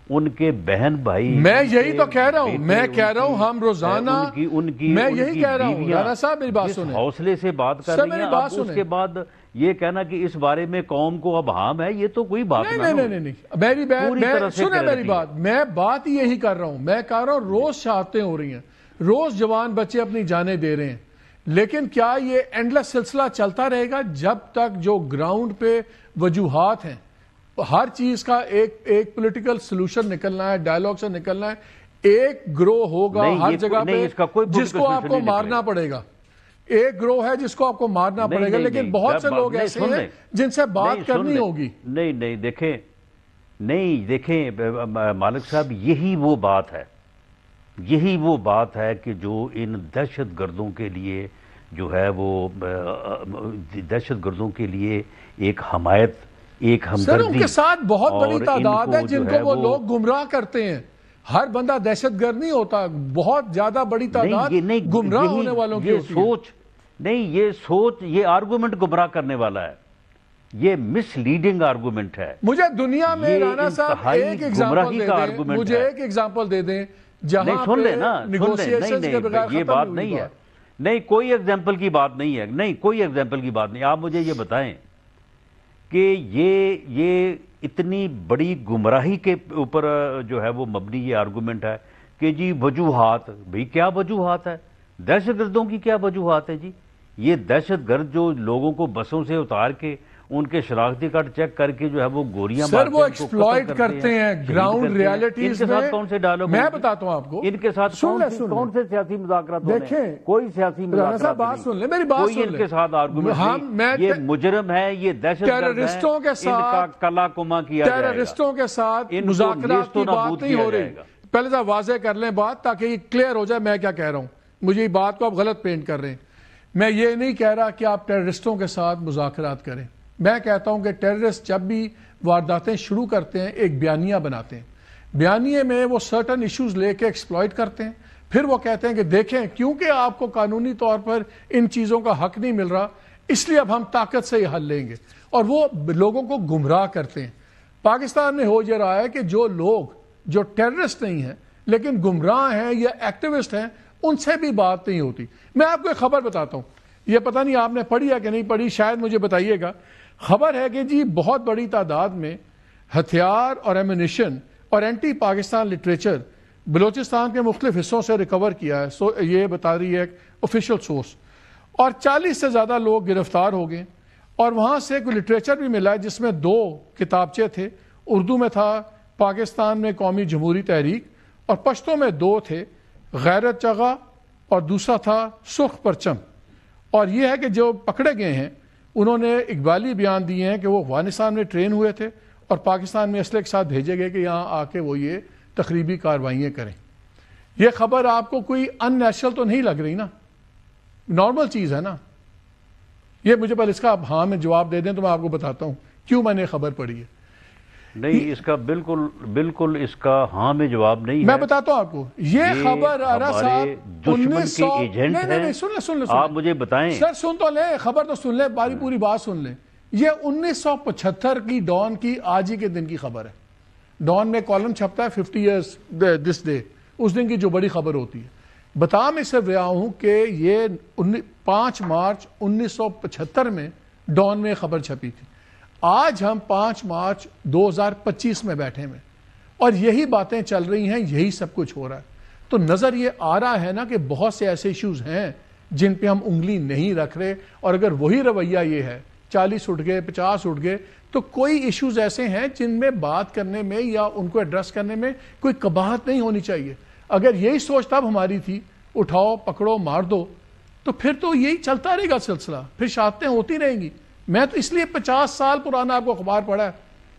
ان کے بہن بھائی،
میں یہی تو کہہ رہا ہوں. میں کہہ رہا ہوں ہم روزانہ میں یہی کہہ رہا ہوں. رانا صاحب میری بات سنیں،
حوصلے سے بات کر رہی ہیں. اب اس کے بعد یہ کہنا کہ اس بارے میں قوم کو اب ہام ہے، یہ تو کوئی بات
نہیں. میری بات میں بات ہی یہی کر رہا ہوں. میں کہہ رہا ہوں روز شہادتیں ہو رہی ہیں، روز جوان بچے اپنی جانیں دے رہے ہیں. لیکن کیا یہ اینڈلیس سلسلہ چلتا رہے گا جب تک جو گراؤنڈ پہ وجوہات ہیں، ہر چیز کا ایک پولیٹیکل سلوشن نکلنا ہے، ڈائیلاگ سے نکلنا ہے. ایک گروہ ہوگا ہر جگہ پہ جس کو آپ کو مارنا پڑے گا. ایک گروہ ہے جس کو آپ کو مارنا پڑے گا، لیکن بہت سے لوگ ایسے ہیں جن سے بات کرنی ہوگی.
نہیں دیکھیں مالک صاحب، یہی وہ بات ہے کہ جو ان دہشت گردوں کے لیے جو ہے وہ دہشت گردوں کے لیے ایک حمایت، ایک ہمدردی.
سر ان کے ساتھ بہت بڑی تعداد ہے جن کو وہ لوگ گمراہ کرتے ہیں. ہر بندہ دہشت گرد نہیں ہوتا، بہت زیادہ بڑی تعداد گمراہ ہونے والوں کی ہوتی ہے.
یہ سوچ یہ آرگومنٹ گمراہ کرنے والا ہے، یہ مس لیڈنگ آرگومنٹ ہے.
مجھے دنیا میں رانا صاحب ایک ایگزامپل دے دیں جہاں پہ نیگوشیشنز کے بغیر ختم
یہ بات نہیں ہے. نہیں، کوئی ایگزامپل کی بات نہیں ہے. نہیں، کوئی ایگزامپل کی بات نہیں. آپ مجھے یہ بتائیں کہ یہ اتنی بڑی گمراہی کے اوپر جو ہے وہ مبنی یہ آرگومنٹ ہے کہ جی وجوہات. بھئی کیا وجوہات ہے؟ دہشت گردوں کی کیا وجوہات ہے جی؟ یہ دہشت گرد جو لوگوں کو بسوں سے اتار کے ان کے شناختی کارڈ چیک کر کے جو ہے وہ گولیاں
سر وہ ایکسپلائٹ کرتے ہیں گراؤنڈ ریالٹیز.
ان کے ساتھ کون سے ڈائیلاگ؟
میں بتاتا ہوں آپ کو.
ان کے ساتھ کون سے سیاسی مذاکرات ہونے؟
دیکھیں
کوئی سیاسی مذاکرات
بات سن لیں، میری بات سن لیں.
کوئی ان کے ساتھ آرگومنٹ نہیں. یہ مجرم ہے، یہ دہشت گرد ہے.
ٹیررسٹوں کے ساتھ
ان کا کلا کما کیا جائے گا.
ٹیررسٹوں کے ساتھ مذاکرات کی بات نہیں ہو رہی. پہلے ذرا واضح کر لیں بات تاکہ یہ کلیئر ہو جائے میں کیا کہہ رہا ہوں. مجھے یہ بات کو آپ غلط پینٹ کر رہے ہیں. میں یہ نہیں کہہ رہا کہ آپ ٹیررسٹوں کے ساتھ مذاکرات کریں. میں کہتا ہوں کہ ٹیررسٹ جب بھی وارداتیں شروع کرتے ہیں ایک بیانیہ بناتے ہیں. بیانیے میں وہ سرٹن ایشوز لے کے ایکسپلائٹ کرتے ہیں. پھر وہ کہتے ہیں کہ دیکھیں کیونکہ آپ کو قانونی طور پر ان چیزوں کا حق نہیں مل رہا، اس لیے اب ہم طاقت سے یہ حل لیں گے، اور وہ لوگوں کو گمراہ کرتے ہیں۔ پاکستان میں ہو یہ رہا ہے کہ جو لوگ جو ٹیررسٹ نہیں ہیں لیکن گمراہ ہیں یا ایکٹیوسٹ ہیں، ان سے بھی بات نہیں ہوتی۔ میں آپ کو ایک خبر بتاتا ہوں، یہ پتہ نہیں آپ نے پڑھی ہے کہ نہیں پڑھی، شاید مجھے بتائیے گا۔ خبر ہے کہ جی بہت بڑی تعداد میں ہتھیار اور ایمونیشن اور اینٹی پاکستان لٹریچر بلوچستان کے مختلف حصوں سے ریکور کیا ہے، یہ بتا رہی ہے ایک آفیشیل سورس، اور 40 سے زیادہ لوگ گرفتار ہو گئے، اور وہاں سے کوئی لٹریچر بھی ملا ہے جس میں 2 کتابچے تھے۔ اردو میں تھا پاکستان میں قومی جمہوری تحریک، اور پشتو میں 2 تھے، غیرت چغا اور دوسرا تھا سرخ پرچم۔ اور یہ ہے کہ جو پکڑے گئے ہیں انہوں نے اقبالی بیان دیے ہیں کہ وہ افغانستان میں ٹرین ہوئے تھے اور پاکستان میں اسلحے کے ساتھ بھیجے گئے کہ یہاں آ کے وہ یہ تخریبی کارروائیاں کریں۔ یہ خبر آپ کو کوئی ان نیچرل تو نہیں لگ رہی نا؟ نارمل چیز ہے نا یہ؟ مجھے پہلے اس کا آپ ہاں میں جواب دے دیں تو میں آپ کو بتاتا ہوں کیوں میں نے خبر پڑھی ہے۔
نہیں، اس کا بالکل اس کا ہاں میں جواب نہیں ہے۔
میں بتاتا ہوں آپ کو، یہ خبر آرا صاحب
دشمن کے ایجنٹ ہیں۔
نہیں سن لیں
آپ مجھے بتائیں
سر، سن تو لیں، خبر تو سن لیں، پوری بات سن لیں۔ یہ 1975 کی ڈان کی آج ہی کے دن کی خبر ہے۔ ڈان میں کالم چھپتا ہے 50 ایئرس دس ڈے، اس دن کی جو بڑی خبر ہوتی ہے۔ بتا میں صرف رہا ہوں کہ یہ 5 مارچ 1975 میں ڈان میں خبر چھپی تھی۔ آج ہم 5 مارچ 2025 میں بیٹھے ہیں اور یہی باتیں چل رہی ہیں، یہی سب کچھ ہو رہا ہے۔ تو نظر یہ آ رہا ہے نا کہ بہت سے ایسے ایشوز ہیں جن پہ ہم انگلی نہیں رکھ رہے، اور اگر وہی رویہ یہ ہے 40 اٹھ گئے 50 اٹھ گئے، تو کوئی ایشوز ایسے ہیں جن میں بات کرنے میں یا ان کو ایڈریس کرنے میں کوئی قباحت نہیں ہونی چاہیے۔ اگر یہی سوچ تب ہماری تھی اٹھاؤ پکڑو مار دو، تو پھر تو یہی چلتا رہے گا سلسلہ، پھر شہادتیں ہوتی رہیں گی۔ میں تو اس لیے 50 سال پرانا آپ کو اخبار پڑھا ہے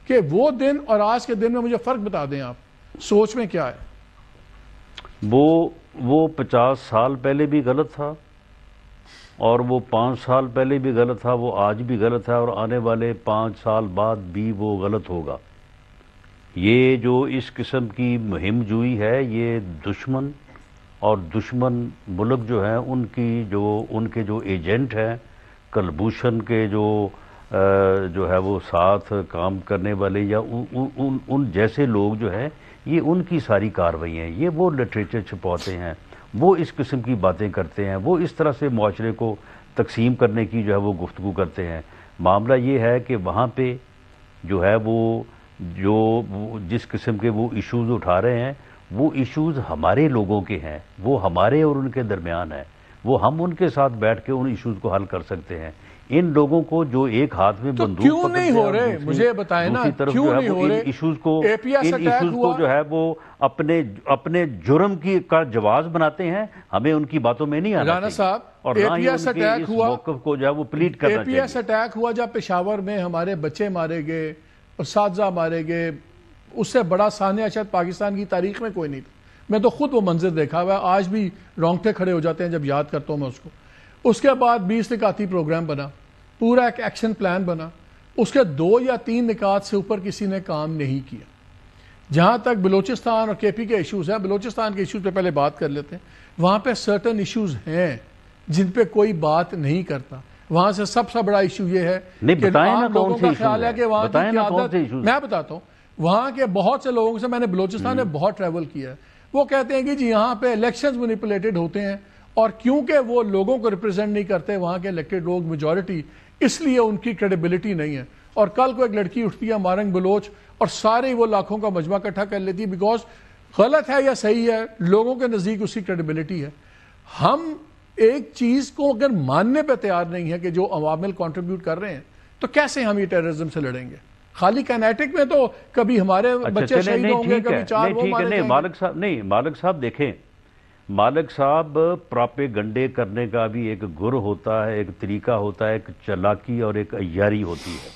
کہ وہ دن اور آج کے دن میں مجھے فرق بتا دیں آپ سوچ میں کیا ہے۔
وہ 50 سال پہلے بھی غلط تھا اور وہ 5 سال پہلے بھی غلط تھا، وہ آج بھی غلط ہے اور آنے والے 5 سال بعد بھی وہ غلط ہوگا۔ یہ جو اس قسم کی مہم جوئی ہے، یہ دشمن اور دشمن ملک جو ہیں ان کے جو ایجنٹ ہیں، کلبھوشن کے جو ہے وہ ساتھ کام کرنے والے یا ان جیسے لوگ جو ہیں، یہ ان کی ساری کارروائیاں ہیں۔ یہ وہ لٹریچر چھپاتے ہیں، وہ اس قسم کی باتیں کرتے ہیں، وہ اس طرح سے معاشرے کو تقسیم کرنے کی جو ہے وہ گفتگو کرتے ہیں۔ معاملہ یہ ہے کہ وہاں پہ جو ہے وہ جس قسم کے وہ ایشوز اٹھا رہے ہیں، وہ ایشوز ہمارے لوگوں کے ہیں، وہ ہمارے اور ان کے درمیان ہے، وہ ہم ان کے ساتھ بیٹھ کے ان ایشوز کو حل کر سکتے ہیں۔ ان لوگوں کو جو ایک ہاتھ میں بندوق
کیوں نہیں ہو رہے؟ مجھے بتائیں نا کیوں نہیں ہو رہے؟
ان ایشوز کو جو ہے وہ اپنے جرم کا جواز بناتے ہیں، ہمیں ان کی باتوں میں نہیں آنا چاہیے اور نہ ہی ان کے اس موقف کو جو ہے وہ پلیٹ کرنا چاہیے۔
اے پی ایس اٹیک ہوا جب پشاور میں ہمارے بچے مارے گئے، اساتذہ مارے گئے، اس سے بڑا سانحہ شاید پاکستان کی تاریخ میں کوئی نہیں تھا۔ میں تو خود وہ منظر دیکھا ہوا ہے، آج بھی رونگٹے کھڑے ہو جاتے ہیں جب یاد کرتا ہوں میں اس کو۔ اس کے بعد 20 نکاتی پروگرام بنا، پورا ایک ایکشن پلان بنا، اس کے 2 یا 3 نکات سے اوپر کسی نے کام نہیں کیا۔ جہاں تک بلوچستان اور کے پی کے ایشوز ہیں، بلوچستان کے ایشوز پہ پہلے بات کر لیتے ہیں۔ وہاں پہ سرٹن ایشوز ہیں جن پہ کوئی بات نہیں کرتا۔ وہاں سے سب سے بڑا ایشو یہ ہے کہ عام لوگوں کا خیال ہے کہ وہاں کی قیادت، میں بتاتا ہوں، وہاں کے بہت سے لوگوں سے میں نے بلوچستان میں بہت ٹریول کیا ہے، وہ کہتے ہیں کہ جی یہاں پہ الیکشنز مینیپولیٹڈ ہوتے ہیں، اور کیونکہ وہ لوگوں کو ریپرزینٹ نہیں کرتے، وہاں کے الیکٹڈ لوگ میجورٹی، اس لیے ان کی کریڈیبلٹی نہیں ہے۔ اور کل کو ایک لڑکی اٹھتی ہے مارنگ بلوچ اور سارے وہ لاکھوں کا مجمع اکٹھا کر لیتی ہے، بیکاز غلط ہے یا صحیح ہے، لوگوں کے نزدیک اس کی کریڈیبلٹی ہے۔ ہم ایک چیز کو اگر ماننے پہ تیار نہیں ہے کہ جو عوامل کنٹریبیوٹ کر رہے ہیں، تو کیسے ہم یہ ٹیررزم سے لڑیں گے؟ خالی کینیٹک میں تو کبھی ہمارے بچے شہید ہوں گے، کبھی 4 وہ مارے جائیں گے۔
مالک صاحب دیکھیں، مالک صاحب پراپیگنڈے کرنے کا بھی ایک گر ہوتا ہے، ایک طریقہ ہوتا ہے، ایک چلاکی اور ایک عیاری ہوتی ہے۔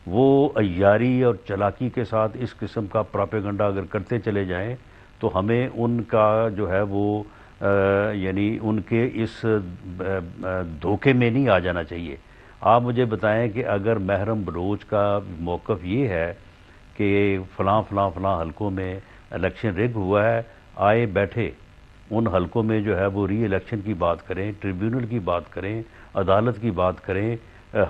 وہ عیاری اور چلاکی کے ساتھ اس قسم کا پراپیگنڈا اگر کرتے چلے جائیں تو ہمیں ان کا جو ہے وہ یعنی ان کے اس دھوکے میں نہیں آ جانا چاہیے۔ آپ مجھے بتائیں کہ اگر محرم بلوچ کا موقف یہ ہے کہ فلاں حلقوں میں الیکشن رگ ہوا ہے، آئے بیٹھے، ان حلقوں میں جو ہے وہ ری الیکشن کی بات کریں، ٹریبیونل کی بات کریں، عدالت کی بات کریں،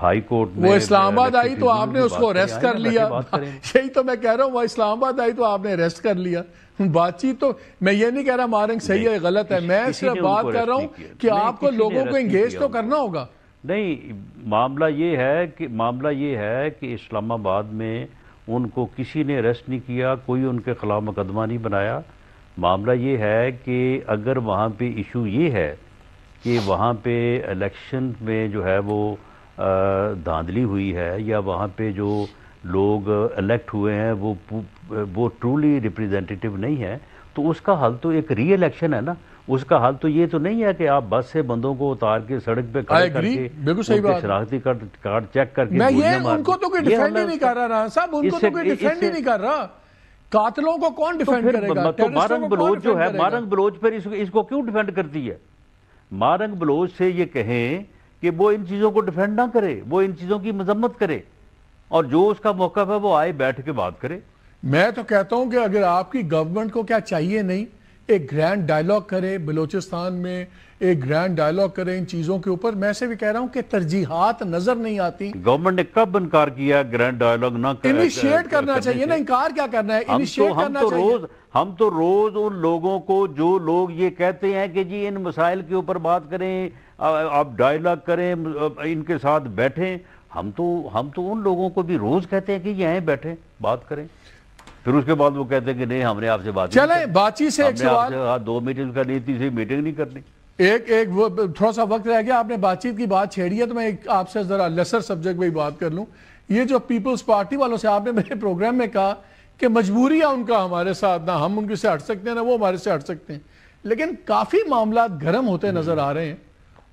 ہائی کورٹ میں
وہ اسلام آباد آئی تو آپ نے اس کو ریسٹ کر لیا. یہی تو میں کہہ رہا ہوں، وہ اسلام آباد آئی تو آپ نے ریسٹ کر لیا. بات چیت تو میں یہ نہیں کہہ رہا مارنگ صحیح ہے غلط ہے، میں صرف بات کر رہا ہوں کہ آپ کو لوگوں کو انگیج تو کرنا ہوگا.
نہیں، معاملہ یہ ہے کہ اسلام آباد میں ان کو کسی نے اریسٹ نہیں کیا، کوئی ان کے خلاف مقدمہ نہیں بنایا. معاملہ یہ ہے کہ اگر وہاں پہ ایشو یہ ہے کہ وہاں پہ الیکشن میں جو ہے وہ دھاندلی ہوئی ہے، یا وہاں پہ جو لوگ الیکٹ ہوئے ہیں وہ ٹرولی ریپریزنٹیٹیو نہیں ہے، تو اس کا حل تو ایک ری الیکشن ہے نا. اس کا حل تو یہ تو نہیں ہے کہ آپ بس سے بندوں کو اتار کے سڑک پہ کھڑے کر کے ان کے شناختی کارڈ چیک کر کے
میں یہ ان کو تو کوئی ڈیفینڈ ہی نہیں کر رہا صاحب، ان کو تو کوئی ڈیفینڈ ہی نہیں کر رہا. قاتلوں کو کون ڈیفینڈ کرے گا؟
تو مارنگ بلوچ جو ہے، مارنگ بلوچ پھر اس کو کیوں ڈیفینڈ کرتی ہے؟ مارنگ بلوچ سے یہ کہیں کہ وہ ان چیزوں کو ڈیفینڈ نہ کرے، وہ ان چیزوں کی مذمت کرے، اور جو اس کا موقف ہے وہ آئے بیٹھ کے بات کرے.
میں تو کہتا ہوں کہ اگر آپ کی گورنمنٹ کو کیا چاہیے نہیں، ایک گرینڈ ڈائیلاگ کرے بلوچستان میں، ایک گرینڈ ڈائیلاگ کرے ان چیزوں کے اوپر. میں سے بھی کہہ رہا ہوں کہ ترجیحات نظر نہیں آتی.
گورنمنٹ نے کب انکار کیا گرینڈ ڈائیلاگ نہ کرنے؟
انیشیٹ کرنا چاہیے نا، انکار کیا کرنا ہے، انیشیٹ کرنا چاہیے.
ہم تو روز ان لوگوں کو، جو لوگ یہ کہتے ہیں کہ جی ان مسائل کے اوپر بات کریں، آپ ڈائیلاگ کریں، ان کے ساتھ بیٹھیں، ہم تو ان لوگوں کو بھی روز کہتے ہیں کہ یہ آئیں بیٹھیں بات کریں. پھر اس کے بعد وہ کہتے ہیں کہ نہیں ہم نے آپ سے بات نہیں
چلیں بات چیت سے ایک سوال،
2 میٹنگ کرنی، تیسری میٹنگ نہیں کرنی.
ایک تھوڑا سا وقت رہ گیا، آپ نے بات چیت کی بات چھیڑی ہے تو میں آپ سے ذرا لیسر سبجیکٹ پہ بات کر لوں. یہ جو پیپلز پارٹی والوں سے آپ نے میرے پروگرام میں کہا کہ مجبوری ہے ان کا ہمارے ساتھ، نہ ہم ان سے ہٹ سکتے ہیں نہ وہ ہمارے سے ہٹ سکتے ہیں، لیکن کافی معاملات گرم ہوتے نظر آ رہے ہیں،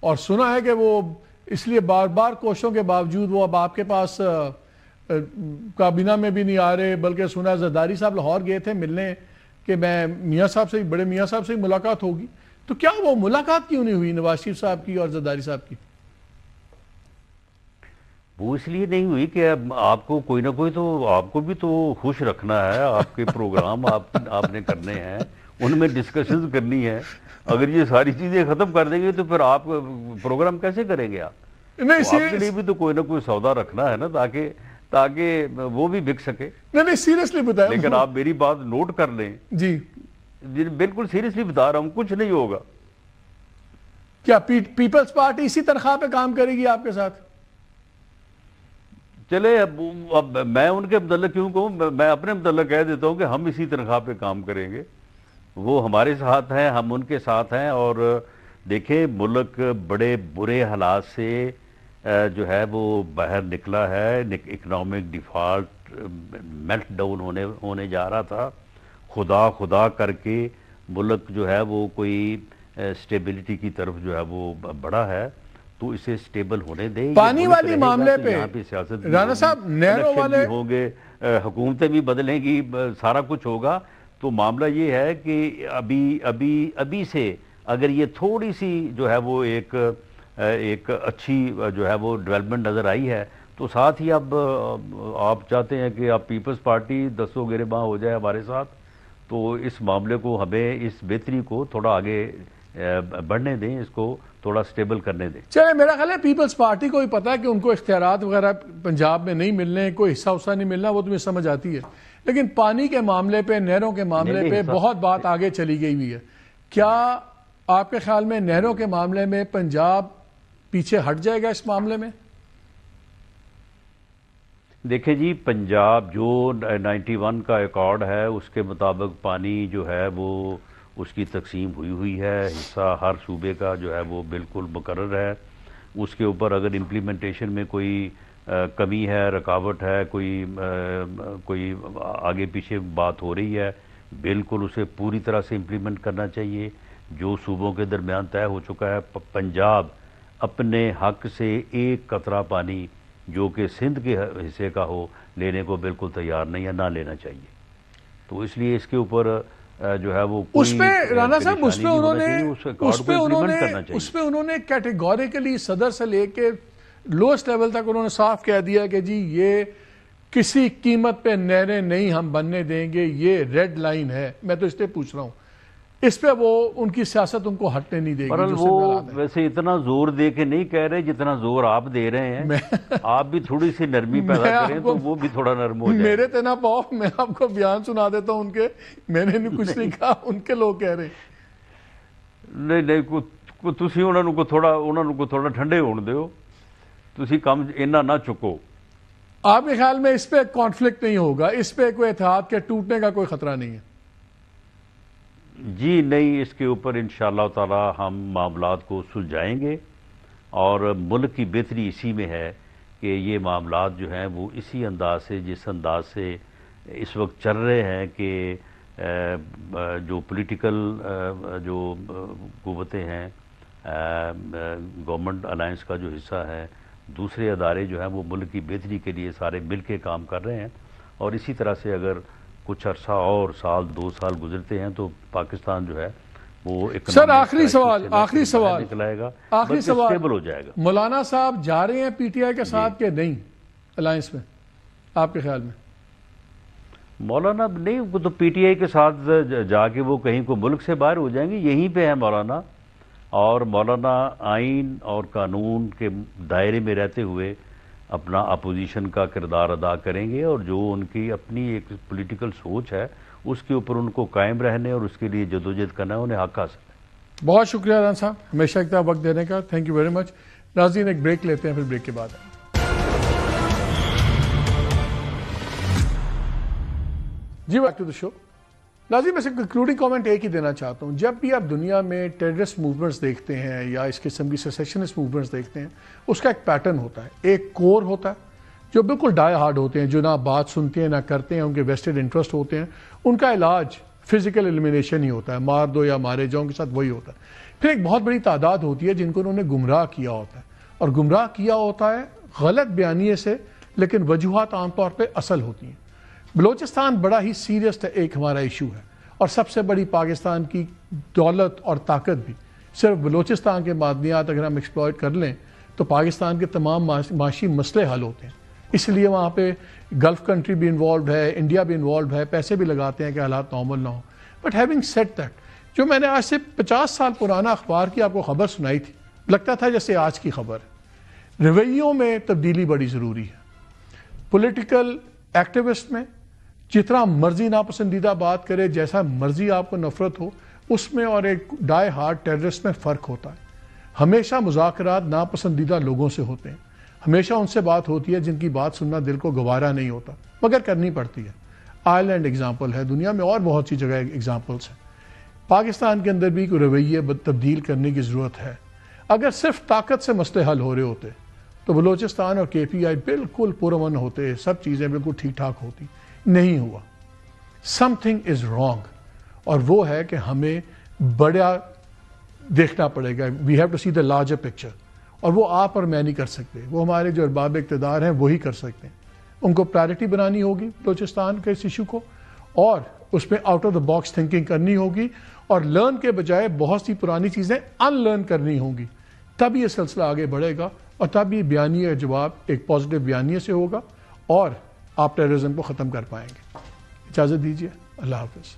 اور سنا ہے کہ وہ اس لیے بار بار کوششوں کے باوجود وہ اب آپ کے پاس کابینہ میں بھی نہیں آ رہے، بلکہ سنا زرداری صاحب لاہور گئے تھے ملنے کہ میں میاں صاحب سے، بڑے میاں صاحب سے ملاقات ہوگی. تو کیا وہ ملاقات کیوں نہیں ہوئی نواز شریف صاحب کی اور زرداری صاحب کی؟
وہ اس لیے نہیں ہوئی کہ آپ کو کوئی نہ کوئی تو، آپ کو بھی تو خوش رکھنا ہے، آپ کے پروگرام آپ نے کرنے ہیں، ان میں ڈسکشنز کرنی ہے. اگر یہ ساری چیزیں ختم کر دیں گے تو پھر آپ پروگرام کیسے کریں گے؟ آپ کے لیے بھی تو کوئی نہ کوئی سودا رکھنا ہے نا، تاکہ وہ بھی بک سکے.
نہیں سیریسلی بتایا،
لیکن آپ میری بات نوٹ کر لیں.
جی
بالکل سیریسلی بتا رہا ہوں، کچھ نہیں ہوگا.
کیا پیپلز پارٹی اسی تنخواہ پہ کام کرے گی آپ کے ساتھ؟
چلے اب میں ان کے متعلق کیوں کہوں، میں اپنے متعلق کہہ دیتا ہوں کہ ہم اسی تنخواہ پہ کام کریں گے. وہ ہمارے ساتھ ہیں، ہم ان کے ساتھ ہیں. اور دیکھیں ملک بڑے برے حالات سے جو ہے وہ باہر نکلا ہے. اکنامک ڈیفالٹ، میلٹ ڈاؤن ہونے جا رہا تھا. خدا کر کے ملک جو ہے وہ کوئی سٹیبلٹی کی طرف جو ہے وہ بڑھا ہے، تو اسے سٹیبل ہونے دیں.
پانی والی معاملے پہ
سیاست
رانا صاحب نہروں والے
ہوں گے، حکومتیں بھی بدلیں گی، سارا کچھ ہوگا. تو معاملہ یہ ہے کہ ابھی سے اگر یہ تھوڑی سی جو ہے وہ ایک اچھی جو ہے وہ ڈیولپمنٹ نظر آئی ہے، تو ساتھ ہی اب آپ چاہتے ہیں کہ آپ پیپلز پارٹی دستوں گریباں ہو جائے ہمارے ساتھ، تو اس معاملے کو ہمیں، اس بہتری کو تھوڑا آگے بڑھنے دیں، اس کو تھوڑا سٹیبل کرنے دیں.
چلے میرا خیال ہے پیپلز پارٹی کو بھی پتا ہے کہ ان کو اختیارات وغیرہ پنجاب میں نہیں ملنے، کوئی حصہ نہیں ملنا، وہ تمہیں سمجھ آتی ہے. لیکن پانی کے معاملے پہ، نہروں کے معاملے پہ بہت بات آگے چلی گئی ہوئی ہے. کیا آپ کے خیال میں نہروں کے معاملے میں پنجاب پیچھے ہٹ جائے گا اس معاملے میں؟
دیکھیں جی، پنجاب جو 91 کا ایکارڈ ہے اس کے مطابق پانی جو ہے وہ اس کی تقسیم ہوئی ہے. حصہ ہر صوبے کا جو ہے وہ بالکل مقرر ہے. اس کے اوپر اگر امپلیمنٹیشن میں کوئی کمی ہے، رکاوٹ ہے، کوئی آگے پیچھے بات ہو رہی ہے، بالکل اسے پوری طرح سے امپلیمنٹ کرنا چاہیے. جو صوبوں کے درمیان طے ہو چکا ہے، پنجاب اپنے حق سے ایک قطرہ پانی جو کہ سندھ کے حصے کا ہو لینے کو بالکل تیار نہیں ہے، نہ لینا چاہیے. تو اس لیے اس کے اوپر جو ہے وہ
اس پہ رانا صاحب اس پہ انہوں نے کیٹیگوریکلی صدر سے لے کے لوسٹ لیول تک انہوں نے صاف کہہ دیا کہ جی یہ کسی قیمت پہ نہریں نہیں ہم بننے دیں گے، یہ ریڈ لائن ہے. میں تو اس لیے پوچھ رہا ہوں اس پہ وہ ان کی سیاست ان کو ہٹنے نہیں دے گی.
برحال وہ ویسے اتنا زور دے کے نہیں کہہ رہے جتنا زور آپ دے رہے ہیں. آپ بھی تھوڑی سی نرمی پیدا کریں تو وہ بھی تھوڑا نرم ہو جائے.
میرے تے نہ پاؤ, میں آپ کو بیان سنا دیتا ہوں ان کے, میں نے کچھ نہیں کہا, ان کے لوگ کہہ رہے ہیں.
نہیں تسی انہاں نوں کو تھوڑا ٹھنڈے ہون دیو, تسی کم اینا نہ چکو.
آپ کے خیال میں اس پہ کانفلکٹ نہیں ہوگا, اس پہ کوئی اتحاد کے ٹوٹنے کا کوئی خطرہ نہیں ہے؟
جی نہیں, اس کے اوپر انشاءاللہ تعالی ہم معاملات کو سلجھائیں گے, اور ملک کی بہتری اسی میں ہے کہ یہ معاملات جو ہیں وہ اسی انداز سے, جس انداز سے اس وقت چل رہے ہیں کہ جو پولیٹیکل جو قوتیں ہیں, گورنمنٹ الائنس کا جو حصہ ہے, دوسرے ادارے جو ہیں وہ ملک کی بہتری کے لیے سارے مل کے کام کر رہے ہیں. اور اسی طرح سے اگر کچھ عرصہ اور سال 2 سال گزرتے ہیں تو پاکستان جو ہے وہ
سر آخری سوال
نکلائے گا,
آخری سوال
اسٹیبل ہو جائے گا.
مولانا صاحب جا رہے ہیں پی ٹی آئی کے ساتھ کہ نہیں الائنس میں, آپ کے خیال میں؟
مولانا نہیں, وہ تو پی ٹی آئی کے ساتھ جا کے وہ کہیں کو ملک سے باہر ہو جائیں گے, یہیں پہ ہے مولانا. اور مولانا آئین اور قانون کے دائرے میں رہتے ہوئے اپنا اپوزیشن کا کردار ادا کریں گے, اور جو ان کی اپنی ایک پولیٹیکل سوچ ہے اس کے اوپر ان کو قائم رہنے اور اس کے لیے جدوجہد کرنا ہے, انہیں حق حاصل ہے.
بہت شکریہ ران صاحب, ہمیشہ اتنا وقت دینے کا, تھینک یو ویری مچ. ناظرین ایک بریک لیتے ہیں, پھر بریک کے بعد جی بیک ٹو دی شو. ناظرین میں سے کنکلوڈنگ کامنٹ ایک ہی دینا چاہتا ہوں, جب بھی آپ دنیا میں ٹیررسٹ موومنٹس دیکھتے ہیں یا اس قسم کی سیسیشنسٹ موومنٹس دیکھتے ہیں, اس کا ایک پیٹرن ہوتا ہے, ایک کور ہوتا ہے جو بالکل ڈائی ہارڈ ہوتے ہیں, جو نہ بات سنتے ہیں نہ کرتے ہیں, ان کے ویسٹڈ انٹرسٹ ہوتے ہیں, ان کا علاج فزیکل ایلیمینیشن ہی ہوتا ہے, مار دو یا مارے جاؤ, ان کے ساتھ وہی ہوتا ہے. پھر ایک بہت بڑی تعداد ہوتی ہے جن کو انہوں نے گمراہ کیا ہوتا ہے, اور گمراہ کیا ہوتا ہے غلط بیانیے سے, لیکن وجوہات عام طور پہ اصل ہوتی ہیں. بلوچستان بڑا ہی سیریس ایک ہمارا ایشو ہے, اور سب سے بڑی پاکستان کی دولت اور طاقت بھی صرف بلوچستان کے معدنیات اگر ہم ایکسپلائٹ کر لیں تو پاکستان کے تمام معاشی مسئلے حل ہوتے ہیں. اس لیے وہاں پہ گلف کنٹری بھی انوالوڈ ہے, انڈیا بھی انوالوڈ ہے, پیسے بھی لگاتے ہیں کہ حالات نارمل نہ ہوں. بٹ ہیونگ سیڈ دیٹ, جو میں نے آج سے 50 سال پرانا اخبار کی آپ کو خبر سنائی تھی, لگتا تھا جیسے آج کی خبر ہے. رویوں میں تبدیلی بڑی ضروری ہے. پولیٹیکل ایکٹیوسٹ میں جتنا مرضی ناپسندیدہ بات کرے, جیسا مرضی آپ کو نفرت ہو, اس میں اور ایک ڈائی ہارڈ ٹیررسٹ میں فرق ہوتا ہے. ہمیشہ مذاکرات ناپسندیدہ لوگوں سے ہوتے ہیں, ہمیشہ ان سے بات ہوتی ہے جن کی بات سننا دل کو گوارا نہیں ہوتا, مگر کرنی پڑتی ہے. آئرلینڈ ایگزامپل ہے, دنیا میں اور بہت سی جگہ ایگزامپلس ہیں. پاکستان کے اندر بھی کوئی رویے تبدیل کرنے کی ضرورت ہے. اگر صرف طاقت سے مسئلے حل ہو رہے ہوتے تو بلوچستان اور کے پی آئی بالکل پرامن ہوتے, سب چیزیں بالکل ٹھیک ٹھاک ہوتی. نہیں ہوا. سم تھنگ از رانگ, اور وہ ہے کہ ہمیں بڑا دیکھنا پڑے گا. We have to see the larger picture, اور وہ آپ اور میں نہیں کر سکتے, وہ ہمارے جو ارباب اقتدار ہیں وہی کر سکتے ہیں. ان کو پرائرٹی بنانی ہوگی بلوچستان کے اس ایشو کو, اور اس میں out of the box thinking کرنی ہوگی, اور لرن کے بجائے بہت سی پرانی چیزیں ان لرن کرنی ہوں گی. تب یہ سلسلہ آگے بڑھے گا, اور تب یہ بیانیہ جواب ایک پازیٹیو بیانیے سے ہوگا, اور آپ ٹیررزم کو ختم کر پائیں گے. اجازت دیجیے, اللہ حافظ.